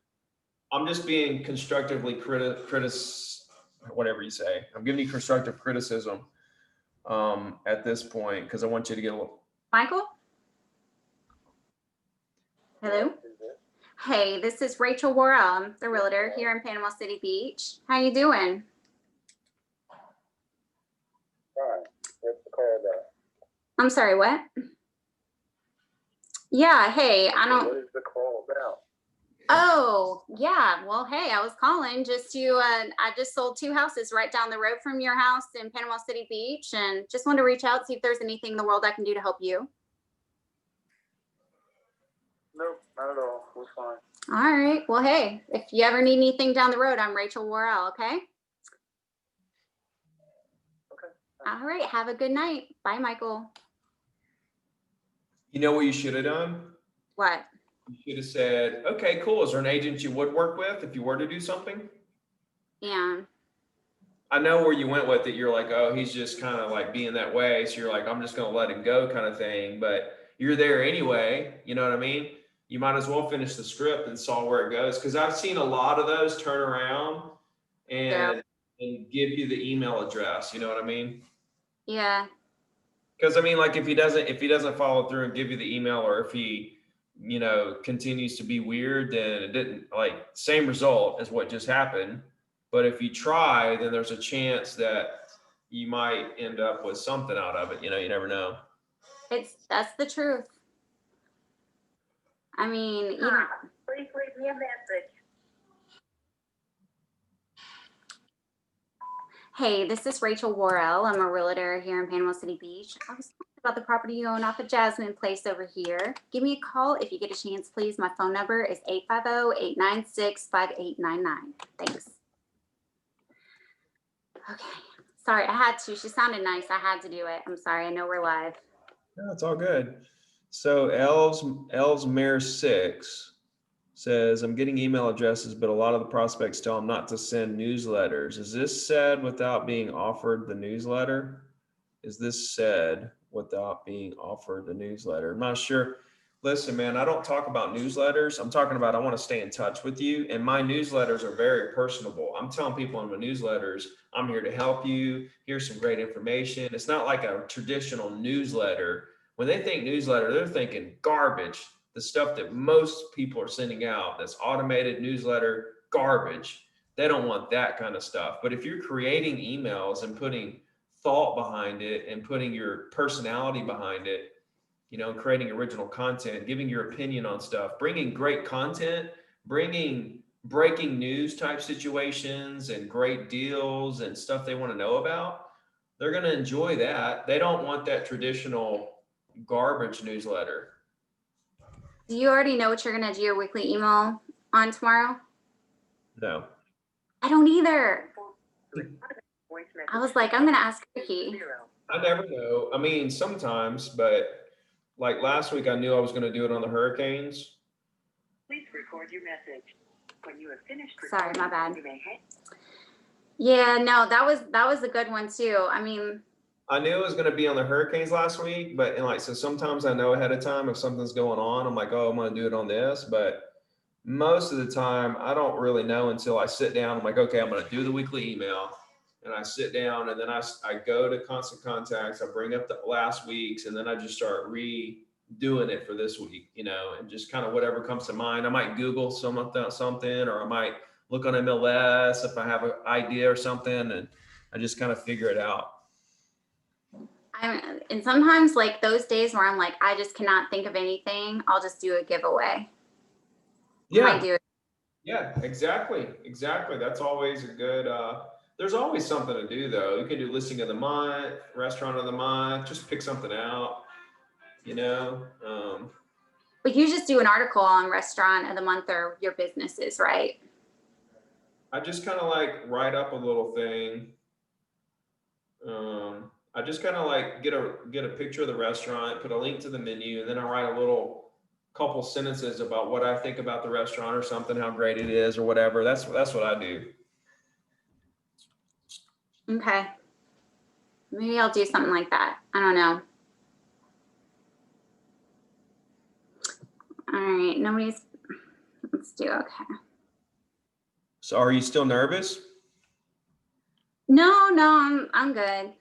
Speaker 1: I'm just being constructively whatever you say. I'm giving you constructive criticism at this point because I want you to get a little.
Speaker 2: Michael? Hello? Hey, this is Rachel Worrell. I'm the realtor here in Panama City Beach. How you doing?
Speaker 4: Fine. What's the call about?
Speaker 2: I'm sorry, what? Yeah, hey, I don't.
Speaker 4: What is the call about?
Speaker 2: Oh, yeah. Well, hey, I was calling just to, I just sold 2 houses right down the road from your house in Panama City Beach and just wanted to reach out, see if there's anything in the world I can do to help you.
Speaker 4: Nope, not at all. We're fine.
Speaker 2: All right. Well, hey, if you ever need anything down the road, I'm Rachel Worrell, okay?
Speaker 4: Okay.
Speaker 2: All right. Have a good night. Bye, Michael.
Speaker 1: You know what you should have done?
Speaker 2: What?
Speaker 1: You should have said, okay, cool. Is there an agent you would work with if you were to do something?
Speaker 2: Yeah.
Speaker 1: I know where you went with it. You're like, oh, he's just kind of like being that way. So you're like, I'm just going to let him go kind of thing. But you're there anyway. You know what I mean? You might as well finish the script and saw where it goes. Because I've seen a lot of those turn around
Speaker 2: Yeah.
Speaker 1: and give you the email address. You know what I mean?
Speaker 2: Yeah.
Speaker 1: Because I mean, like if he doesn't follow through and give you the email, or if he, you know, continues to be weird, then it didn't like same result as what just happened. But if you try, then there's a chance that you might end up with something out of it. You know, you never know.
Speaker 2: That's the truth. I mean, even,
Speaker 3: Please leave me a message.
Speaker 2: hey, this is Rachel Worrell. I'm a realtor here in Panama City Beach. I was talking about the property you own off of Jasmine Place over here. Give me a call if you get a chance, please. My phone number is 850-896-5899. Thanks. Okay. Sorry, I had to. She sounded nice. I had to do it. I'm sorry. I know we're live.
Speaker 1: No, it's all good. So L's Mayor 6 says, I'm getting email addresses, but a lot of the prospects tell them not to send newsletters. Is this said without being offered the newsletter? Is this said without being offered the newsletter? I'm not sure. Listen, man, I don't talk about newsletters. I'm talking about I want to stay in touch with you. And my newsletters are very personable. I'm telling people in my newsletters, I'm here to help you. Here's some great information. It's not like a traditional newsletter. When they think newsletter, they're thinking garbage. The stuff that most people are sending out, that's automated newsletter, garbage. They don't want that kind of stuff. But if you're creating emails and putting thought behind it and putting your personality behind it, you know, creating original content, giving your opinion on stuff, bringing great content, bringing breaking news type situations and great deals and stuff they want to know about, they're going to enjoy that. They don't want that traditional garbage newsletter.
Speaker 2: Do you already know what you're going to do your weekly email on tomorrow?
Speaker 1: No.
Speaker 2: I don't either.
Speaker 3: Voice message.
Speaker 2: I was like, I'm going to ask Ricky.
Speaker 3: 0.
Speaker 1: I never know. I mean, sometimes, but like last week, I knew I was going to do it on the hurricanes.
Speaker 3: Please record your message. When you have finished
Speaker 2: Sorry, my bad.
Speaker 3: you may hang.
Speaker 2: Yeah, no, that was a good one too. I mean,
Speaker 1: I knew it was going to be on the hurricanes last week, but and like, so sometimes I know ahead of time if something's going on, I'm like, oh, I'm going to do it on this. But most of the time, I don't really know until I sit down. I'm like, okay, I'm going to do the weekly email. And I sit down and then I go to constant contacts. I bring up the last week's and then I just start redoing it for this week, you know, and just kind of whatever comes to mind. I might Google something, or I might look on MLS if I have an idea or something, and I just kind of figure it out.
Speaker 2: and sometimes like those days where I'm like, I just cannot think of anything, I'll just do a giveaway. I might do it.
Speaker 1: Yeah, exactly. That's always a good, there's always something to do though. You can do listing of the month, restaurant of the month, just pick something out, you know?
Speaker 2: But you just do an article on restaurant of the month or your businesses, right?
Speaker 1: I just kind of like write up a little thing. I just kind of like get a picture of the restaurant, put a link to the menu, and then I write a little couple sentences about what I think about the restaurant or something, how great it is or whatever. That's what I do.
Speaker 2: Okay. Maybe I'll do something like that. I don't know. All right, let's do okay.
Speaker 1: So are you still nervous?
Speaker 2: No, I'm good.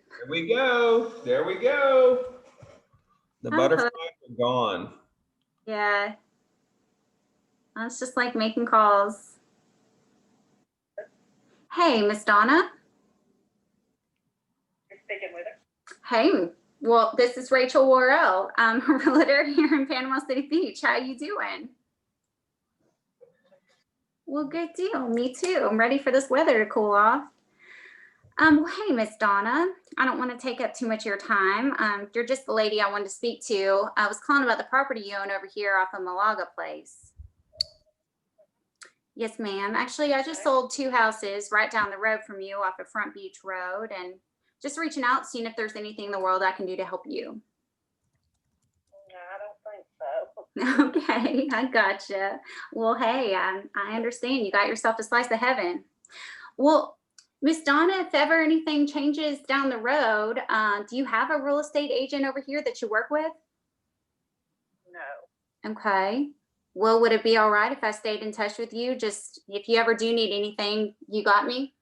Speaker 1: There we go. The butterflies are gone.
Speaker 2: Yeah. It's just like making calls. Hey, Miss Donna.
Speaker 3: You're speaking with her.
Speaker 2: Hey, well, this is Rachel Worrell. I'm a realtor here in Panama City Beach. How you doing? Well, good deal. Me too. I'm ready for this weather to cool off. Well, hey, Miss Donna. I don't want to take up too much of your time. You're just the lady I wanted to speak to. I was calling about the property you own over here off of Malaga Place. Yes, ma'am. Actually, I just sold 2 houses right down the road from you off of Front Beach Road, and just reaching out, seeing if there's anything in the world I can do to help you.
Speaker 3: No, I don't think so.
Speaker 2: Okay, I gotcha. Well, hey, I understand. You got yourself a slice of heaven. Well, Miss Donna, if ever anything changes down the road, do you have a real estate agent over here that you work with?
Speaker 3: No.
Speaker 2: Okay. Well, would it be all right if I stayed in touch with you? Just if you ever do need anything, you got me?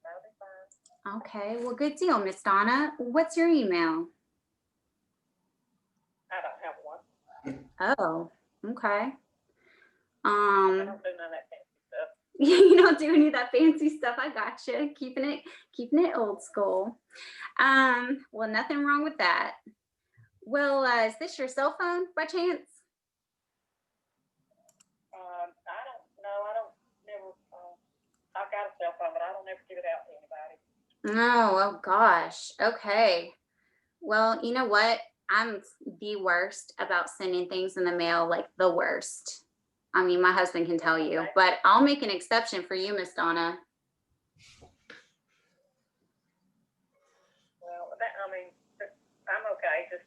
Speaker 3: That'll be fine.
Speaker 2: Okay, well, good deal, Miss Donna. What's your email?
Speaker 3: I don't have one.
Speaker 2: Oh, okay.
Speaker 3: I don't do none of that fancy stuff.
Speaker 2: You don't do any of that fancy stuff. I gotcha. Keeping it old school. Well, nothing wrong with that. Well, is this your cell phone by chance?
Speaker 3: I don't know. I don't never. I've got a cell phone, but I don't ever give it out to anybody.
Speaker 2: Oh gosh. Okay. Well, you know what? I'm the worst about sending things in the mail, like the worst. I mean, my husband can tell you, but I'll make an exception for you, Miss Donna.
Speaker 3: Well, I'm okay. Just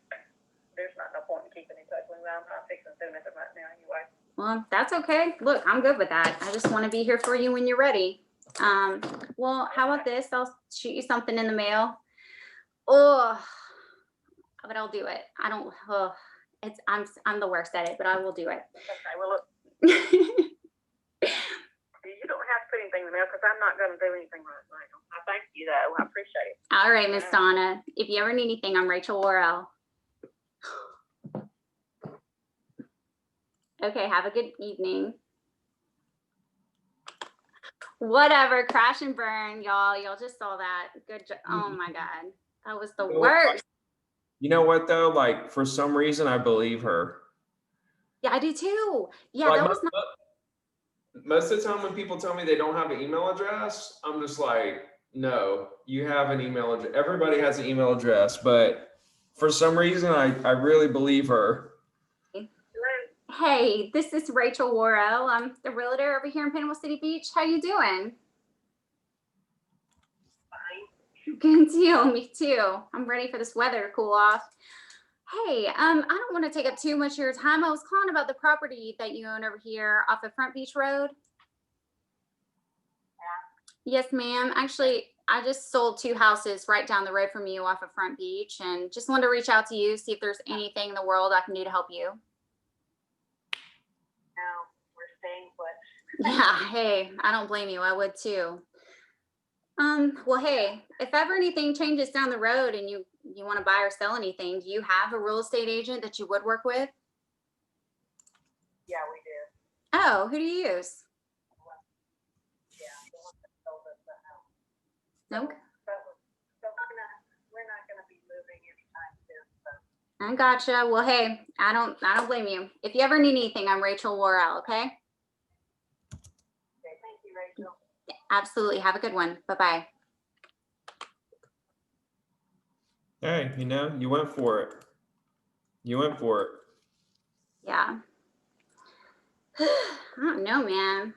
Speaker 3: there's not no point in keeping in touch with me. I'm not fixing to do nothing right now anyway.
Speaker 2: Well, that's okay. Look, I'm good with that. I just want to be here for you when you're ready. Well, how about this? I'll shoot you something in the mail. Oh, but I'll do it. I don't. Oh, I'm the worst at it, but I will do it.
Speaker 3: Okay. Well, look, you don't have to put anything in the mail because I'm not going to do anything right now. I thank you though. I appreciate it.
Speaker 2: All right, Miss Donna. If you ever need anything, I'm Rachel Worrell. Okay, have a good evening. Whatever, crash and burn, y'all. Y'all just saw that. Good job. Oh my God. That was the worst.
Speaker 1: You know what though? Like for some reason, I believe her.
Speaker 2: Yeah, I do too. Yeah,
Speaker 1: Like
Speaker 2: that was not.
Speaker 1: most of the time when people tell me they don't have an email address, I'm just like, no, you have an email address. Everybody has an email address, but for some reason, I really believe her.
Speaker 2: Hey, this is Rachel Worrell. I'm the realtor over here in Panama City Beach. How you doing?
Speaker 3: Fine.
Speaker 2: Good deal. Me too. I'm ready for this weather to cool off. Hey, I don't want to take up too much of your time. I was calling about the property that you own over here off of Front Beach Road. Yeah. Yes, ma'am. Actually, I just sold 2 houses right down the road from you off of Front Beach and just wanted to reach out to you, see if there's anything in the world I can do to help you.
Speaker 3: No, we're staying put.
Speaker 2: Yeah, hey, I don't blame you. I would too. Well, hey, if ever anything changes down the road and you want to buy or sell anything, do you have a real estate agent that you would work with?
Speaker 3: Yeah, we do.
Speaker 2: Oh, who do you use?
Speaker 3: Yeah, the one that sold us the house.
Speaker 2: No.
Speaker 3: So we're not going to be moving anytime soon. So.
Speaker 2: I gotcha. Well, hey, I don't blame you. If you ever need anything, I'm Rachel Worrell, okay?
Speaker 3: Okay, thank you, Rachel.
Speaker 2: Absolutely. Have a good one. Bye-bye.
Speaker 1: Hey, you went for it. You went for it.
Speaker 2: Yeah. I don't know, man.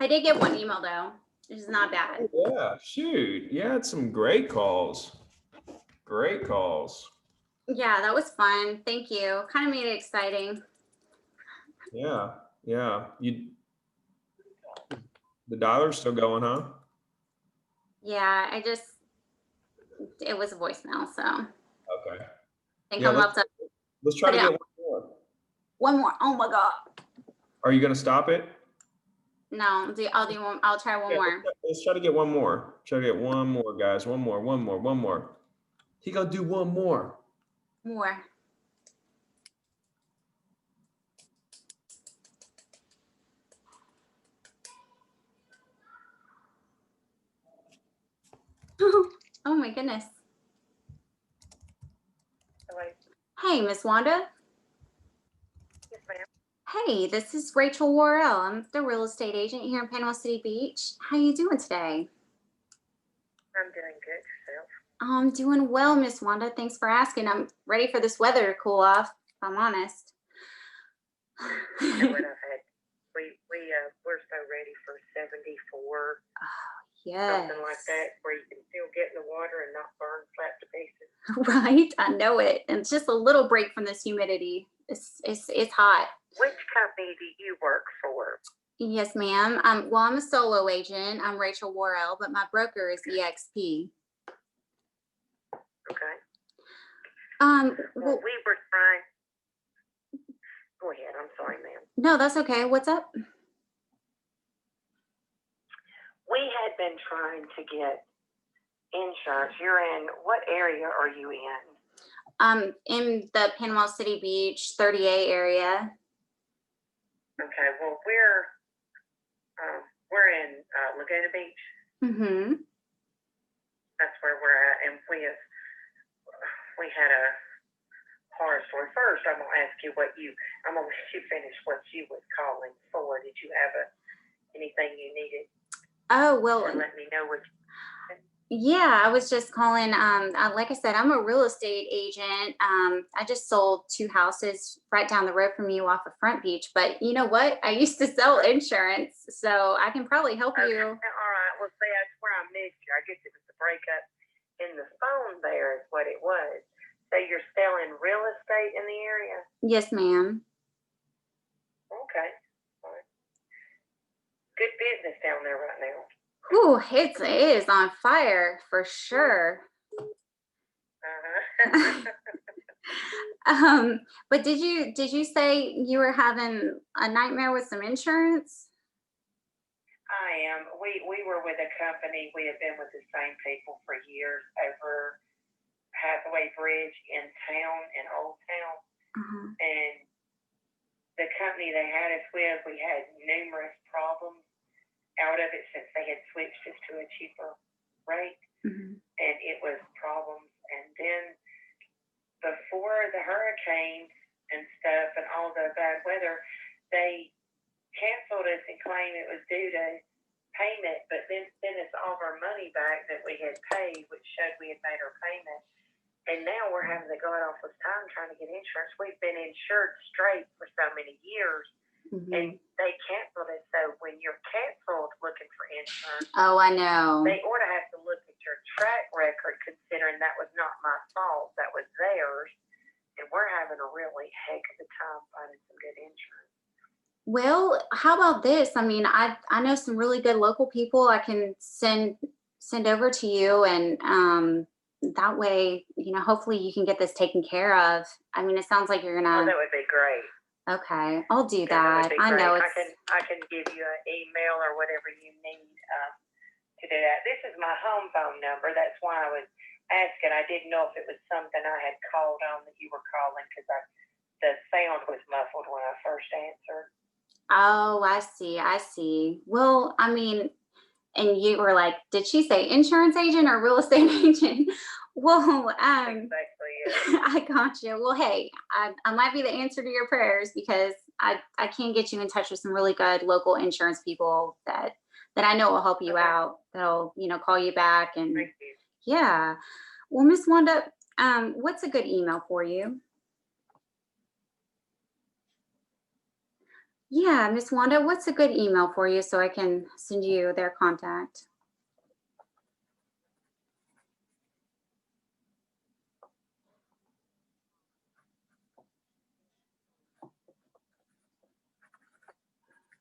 Speaker 2: I did get one email though. Which is not bad.
Speaker 1: Yeah, shoot. You had some great calls. Great calls.
Speaker 2: Yeah, that was fun. Thank you. Kind of made it exciting.
Speaker 1: Yeah. The dollar's still going, huh?
Speaker 2: Yeah, it was a voicemail, so I
Speaker 1: Okay.
Speaker 2: think
Speaker 1: Yeah,
Speaker 2: I'm up to
Speaker 1: Let's try to
Speaker 2: Put it
Speaker 1: get one more.
Speaker 2: one more. Oh my God.
Speaker 1: Are you gonna stop it?
Speaker 2: No, I'll try one more.
Speaker 1: Let's try to get one more. Try to get one more, guys. One more. He gonna do one more.
Speaker 2: More. Oh my goodness.
Speaker 3: Hello.
Speaker 2: Hey, Miss Wanda.
Speaker 3: Yes, ma'am.
Speaker 2: Hey, this is Rachel Worrell. I'm the real estate agent here in Panama City Beach. How you doing today?
Speaker 3: I'm doing good. Yourself?
Speaker 2: I'm doing well, Miss Wanda. Thanks for asking. I'm ready for this weather to cool off, if I'm honest.
Speaker 3: We're so ready for 74.
Speaker 2: Yes.
Speaker 3: something like that, where you can still get in the water and not burn flat to pieces.
Speaker 2: Right. I know it. And it's just a little break from this humidity. It's hot.
Speaker 3: Which company do you work for?
Speaker 2: Yes, ma'am. Well, I'm a solo agent. I'm Rachel Worrell, but my broker is EXP.
Speaker 3: Okay.
Speaker 2: Well,
Speaker 3: Well, we were trying. Go ahead. I'm sorry, ma'am.
Speaker 2: no, that's okay. What's up?
Speaker 3: We had been trying to get insurance. You're in, what area are you in?
Speaker 2: In the Panama City Beach 30A area.
Speaker 3: Okay, well, we're in Laguna Beach.
Speaker 2: Mm-hmm.
Speaker 3: That's where we're at, and we had a horror story. First, I'm gonna ask you I'm gonna let you finish what you was calling for. Did you have anything you needed?
Speaker 2: Oh, well,
Speaker 3: Or let me know what.
Speaker 2: yeah, I was just calling. Like I said, I'm a real estate agent. I just sold 2 houses right down the road from you off of Front Beach. But you know what? I used to sell insurance, so I can probably help
Speaker 3: Okay,
Speaker 2: you.
Speaker 3: all right. Well, see, that's where I missed you. I guess it was the breakup in the phone. There is what it was. So you're selling real estate in the area?
Speaker 2: Yes, ma'am.
Speaker 3: Okay. All right. Good business down there right now.
Speaker 2: Ooh, it is on fire for sure.
Speaker 3: Uh-huh.
Speaker 2: But did you say you were having a nightmare with some insurance?
Speaker 3: I am. We were with a company. We have been with the same people for years over Hathaway Bridge in town, in Old Town.
Speaker 2: Uh-huh.
Speaker 3: And the company they had us with, we had numerous problems out of it since they had switched us to a cheaper rate.
Speaker 2: Mm-hmm.
Speaker 3: And it was problems. And then before the hurricanes and stuff and all the bad weather, they canceled us and claimed it was due to payment, but then sent us all of our money back that we had paid, which showed we had made our payment. And now we're having to go out all this time trying to get insurance. We've been insured straight for so many years,
Speaker 2: Mm-hmm.
Speaker 3: and they canceled it. So when you're canceled looking for insurance,
Speaker 2: Oh, I know.
Speaker 3: they ought to have to look at your track record, considering that was not my fault, that was theirs. And we're having a really heck of a time finding some good insurance.
Speaker 2: Well, how about this? I mean, I know some really good local people I can send over to you, and that way, hopefully you can get this taken care of. I mean, it sounds like you're
Speaker 3: Oh,
Speaker 2: gonna.
Speaker 3: that would be great.
Speaker 2: Okay, I'll do
Speaker 3: Yeah, that
Speaker 2: that.
Speaker 3: would be
Speaker 2: I
Speaker 3: great.
Speaker 2: know
Speaker 3: I
Speaker 2: it's.
Speaker 3: can give you an email or whatever you need to do that. This is my home phone number. That's why I was asking. I didn't know if it was something I had called on that you were calling, because the sound was muffled when I first answered.
Speaker 2: Oh, I see. Well, I mean, and you were like, did she say insurance agent or real estate agent? Well,
Speaker 3: Exactly. Yeah.
Speaker 2: I got you. Well, hey, I might be the answer to your prayers, because I can get you in touch with some really good local insurance people that I know will help you
Speaker 3: Okay.
Speaker 2: out. They'll, call you back, and
Speaker 3: Thank you.
Speaker 2: yeah. Well, Miss Wanda, what's a good email for you? Yeah, Miss Wanda, what's a good email for you so I can send you their contact?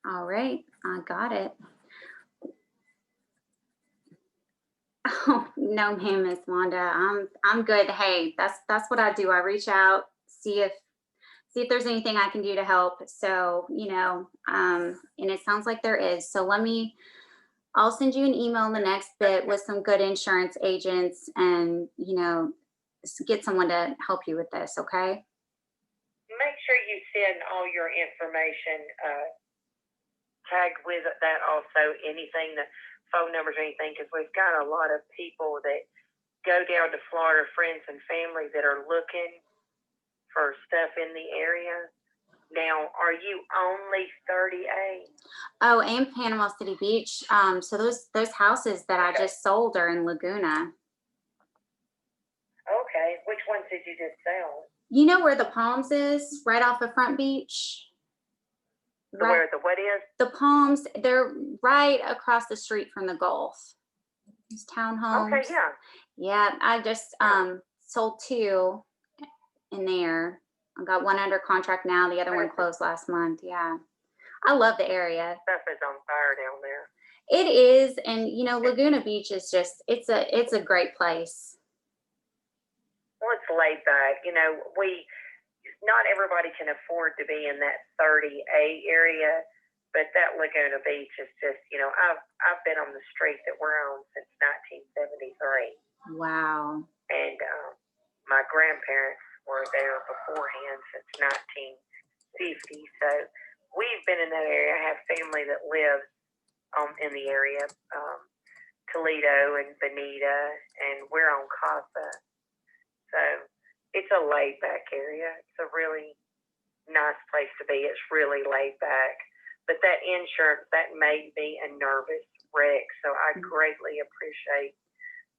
Speaker 2: All right, I got it. Oh, no, ma'am, Miss Wanda. I'm good. Hey, that's what I do. I reach out, see if there's anything I can do to help. So, and it sounds like there is. So I'll send you an email in the next bit with some good insurance agents, and, get someone to help you with this, okay?
Speaker 3: Make sure you send all your information tagged with that also, anything, the phone numbers or anything, because we've got a lot of people that go down to Florida, friends and family, that are looking for stuff in the area. Now, are you only 30A?
Speaker 2: Oh, and Panama City Beach. So those houses that I just sold are in Laguna.
Speaker 3: Okay, which ones did you just sell?
Speaker 2: You know where the Palms is, right off of Front Beach?
Speaker 3: Where the what is?
Speaker 2: The Palms, they're right across the street from the Gulf. There's townhomes.
Speaker 3: Okay, yeah.
Speaker 2: Yeah, I just
Speaker 3: Yeah.
Speaker 2: sold 2 in there. I got one under contract now. The other one closed last month. Yeah. I love the area.
Speaker 3: Stuff is on fire down there.
Speaker 2: It is, and you know, Laguna Beach is just it's a great place.
Speaker 3: Well, it's laid back. You know, not everybody can afford to be in that 30A area, but that Laguna Beach is just, you know, I've been on the street that we're on since 1973.
Speaker 2: Wow.
Speaker 3: And my grandparents were there beforehand since 1950. So we've been in that area. I have family that lives in the area, Toledo and Bonita, and we're on Casa. So it's a laid back area. It's a really nice place to be. It's really laid back. But that insurance, that made me a nervous wreck. So I greatly appreciate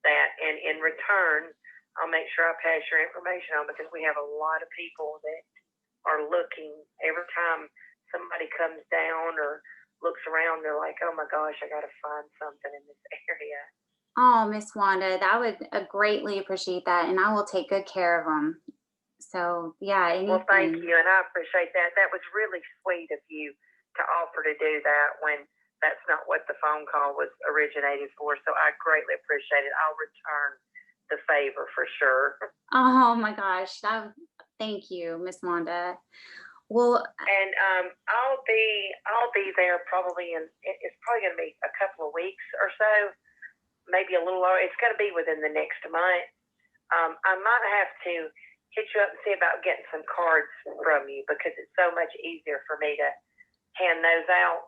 Speaker 3: that. And in return, I'll make sure I pass your information on, because we have a lot of people that are looking. Every time somebody comes down or looks around, they're like, oh my gosh, I got to find something in this area.
Speaker 2: Oh, Miss Wanda, that would greatly appreciate that, and I will take good care of them. So yeah, anything.
Speaker 3: Well, thank you, and I appreciate that. That was really sweet of you to offer to do that when that's not what the phone call was originated for. So I greatly appreciate it. I'll return the favor for sure.
Speaker 2: Oh my gosh, thank you, Miss Wanda. Well,
Speaker 3: and I'll be there probably it's probably going to be a couple of weeks or so, maybe a little longer. It's going to be within the next month. I might have to hit you up and see about getting some cards from you, because it's so much easier for me to hand those out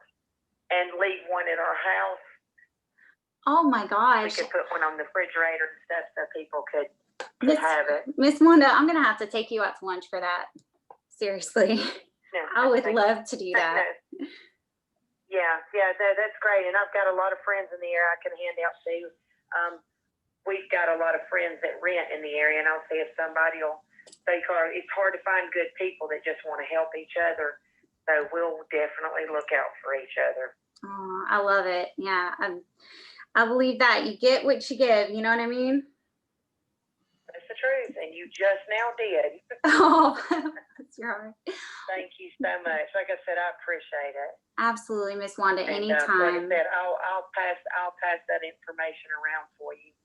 Speaker 3: and leave one at our house.
Speaker 2: oh my gosh,
Speaker 3: We could put one on the refrigerator and stuff so people could have it.
Speaker 2: Miss Wanda, I'm gonna have to take you out to lunch for that. Seriously,
Speaker 3: No,
Speaker 2: I would love to do that.
Speaker 3: No. Yeah, that's great. And I've got a lot of friends in the area I can hand out to. We've got a lot of friends that rent in the area, and I'll see if somebody will take her. It's hard to find good people that just want to help each other. So we'll definitely look out for each other.
Speaker 2: Oh, I love it. Yeah, I believe that you get what you give. You know what I mean?
Speaker 3: That's the truth, and you just now did.
Speaker 2: Oh, that's right.
Speaker 3: Thank you so much. Like I said, I appreciate it.
Speaker 2: Absolutely, Miss Wanda.
Speaker 3: And,
Speaker 2: Anytime.
Speaker 3: like I said, I'll pass that information around for you.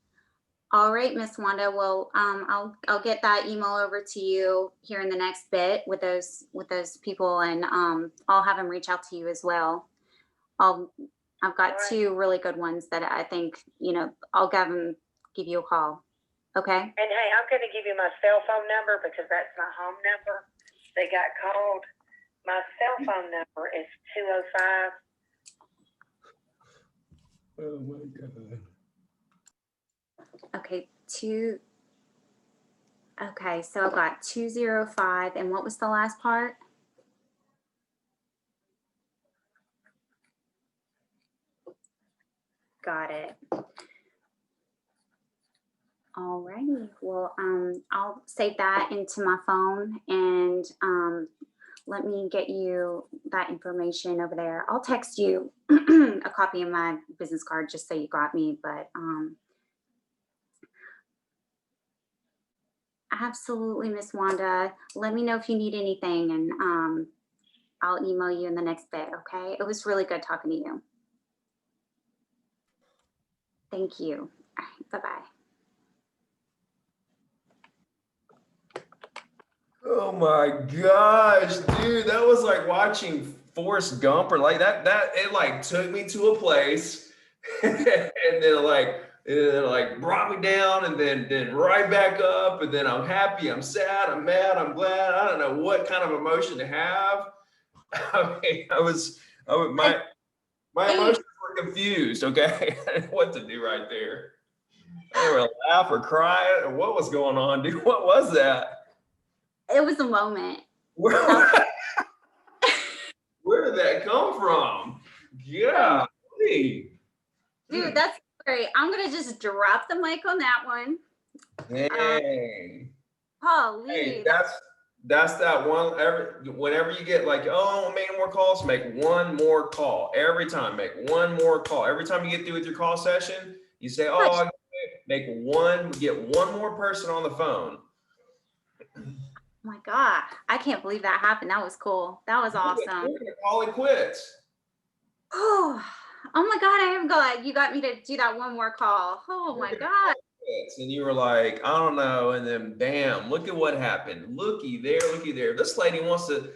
Speaker 2: All right, Miss Wanda. Well, I'll get that email over to you here in the next bit with those people, and I'll have them reach out to you as well. I've got
Speaker 3: All right.
Speaker 2: 2 really good ones that I think, you know, I'll give you a call. Okay.
Speaker 3: And hey, I'm going to give you my cell phone number, because that's my home number. They got called. My cell phone number is 205.
Speaker 1: Oh my God.
Speaker 2: Okay. Okay. So I've got 205. And what was the last part? Got it. Alrighty. Well, I'll save that into my phone, and let me get you that information over there. I'll text you a copy of my business card just so you got me, but absolutely, Miss Wanda. Let me know if you need anything, and I'll email you in the next bit, okay? It was really good talking to you. Thank you. All right, bye-bye.
Speaker 1: Oh my gosh, dude, that was like watching Forrest Gump, or like that it like took me to a place and then it brought me down, and then right back up, and then I'm happy, I'm sad, I'm mad, I'm glad. I don't know what kind of emotion to have. I mean, my emotions were confused, okay? I didn't know what to do right there. I didn't really laugh or cry, or what was going on, dude? What was that?
Speaker 2: It was a moment.
Speaker 1: Where did that come from? Yeah.
Speaker 2: Dude, that's great. I'm going to just drop the mic on that one.
Speaker 1: Dang.
Speaker 2: Holy.
Speaker 1: Hey, that's that one. Whenever you get like, oh, make more calls, make one more call. Every time, make one more call. Every time you get through with your call session, You say, oh, get one more person on the phone.
Speaker 2: Oh my God, I can't believe that happened. That was cool. That was awesome.
Speaker 1: We're gonna call it quits.
Speaker 2: Oh my God, I am glad you got me to do that one more call. Oh my God.
Speaker 1: And you were like, I don't know. And then bam, look at what happened. Looky there, looky there. This lady wants to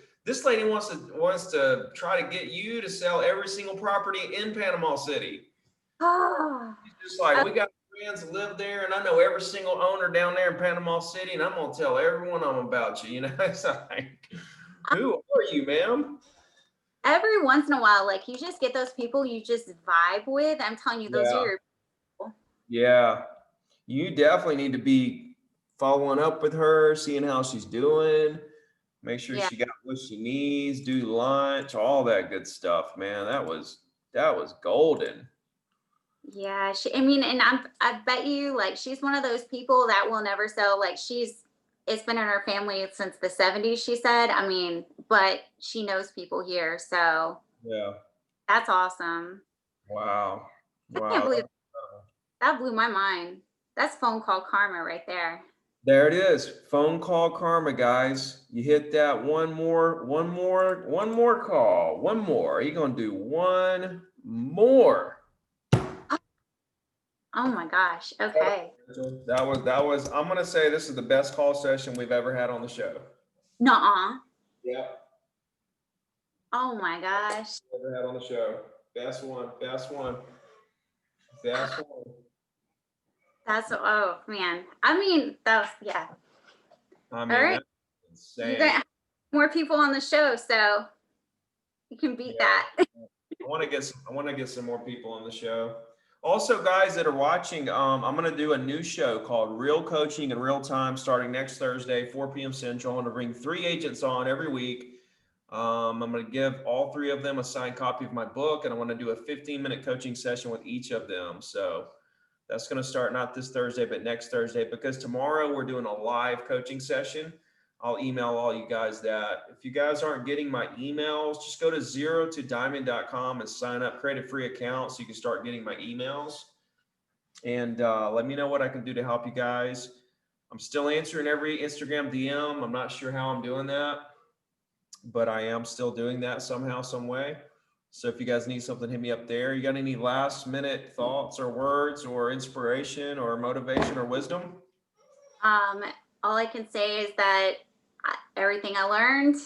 Speaker 1: try to get you to sell every single property in Panama City.
Speaker 2: Oh,
Speaker 1: She's just like, we got friends that live there, and I know every single owner down there in Panama City, and I'm gonna tell every one of them about you. You know, it's like, who are you, ma'am?
Speaker 2: every once in a while, like you just get those people you just vibe with. I'm telling you, those are your people.
Speaker 1: Yeah. You definitely need to be following up with her, seeing how she's doing, make sure
Speaker 2: Yeah.
Speaker 1: she got what she needs, do lunch, all that good stuff, man. That was golden.
Speaker 2: Yeah, I mean, and I bet you like she's one of those people that will never sell. Like it's been in her family since the 70s, she said. I mean, but she knows people here. So
Speaker 1: Yeah.
Speaker 2: that's awesome.
Speaker 1: Wow.
Speaker 2: I can't
Speaker 1: Wow.
Speaker 2: believe that blew my mind. That's phone call karma right there.
Speaker 1: There it is. Phone call karma, guys. You hit that one more call. One more. You're gonna do one more.
Speaker 2: Oh my gosh. Okay.
Speaker 1: That was, I'm gonna say this is the best call session we've ever had on the show.
Speaker 2: Nuh-uh.
Speaker 1: Yeah.
Speaker 2: Oh my gosh.
Speaker 1: Ever had on the show. Best one.
Speaker 2: Oh man. I mean, yeah.
Speaker 1: I mean,
Speaker 2: All right.
Speaker 1: that's
Speaker 2: You're
Speaker 1: insane.
Speaker 2: gonna have more people on the show, so you can beat that.
Speaker 1: I want to get some more people on the show. Also, guys that are watching, I'm going to do a new show called Real Coaching in Real Time starting next Thursday, 4 p.m. Central. I'm going to bring 3 agents on every week. I'm going to give all 3 of them a signed copy of my book, and I want to do a 15-minute coaching session with each of them. So that's going to start not this Thursday, but next Thursday, because tomorrow we're doing a live coaching session. I'll email all you guys that. If you guys aren't getting my emails, just go to zerotodiamond.com and sign up, create a free account so you can start getting my emails. And let me know what I can do to help you guys. I'm still answering every Instagram DM. I'm not sure how I'm doing that, but I am still doing that somehow, some way. So if you guys need something, hit me up there. You got any last minute thoughts or words or inspiration or motivation or wisdom?
Speaker 2: All I can say is that everything I learned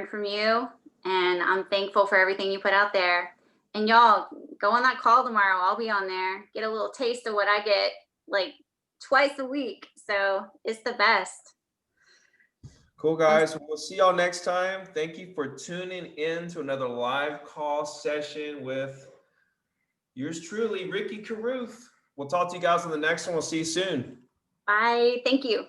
Speaker 2: from you, and I'm thankful for everything you put out there. And y'all go on that call tomorrow. I'll be on there. Get a little taste of what I get like twice a week. So it's the best.
Speaker 1: Cool, guys. We'll see y'all next time. Thank you for tuning in to another live call session with yours truly, Ricky Carruth. We'll talk to you guys on the next one. We'll see you soon.
Speaker 2: Bye. Thank you.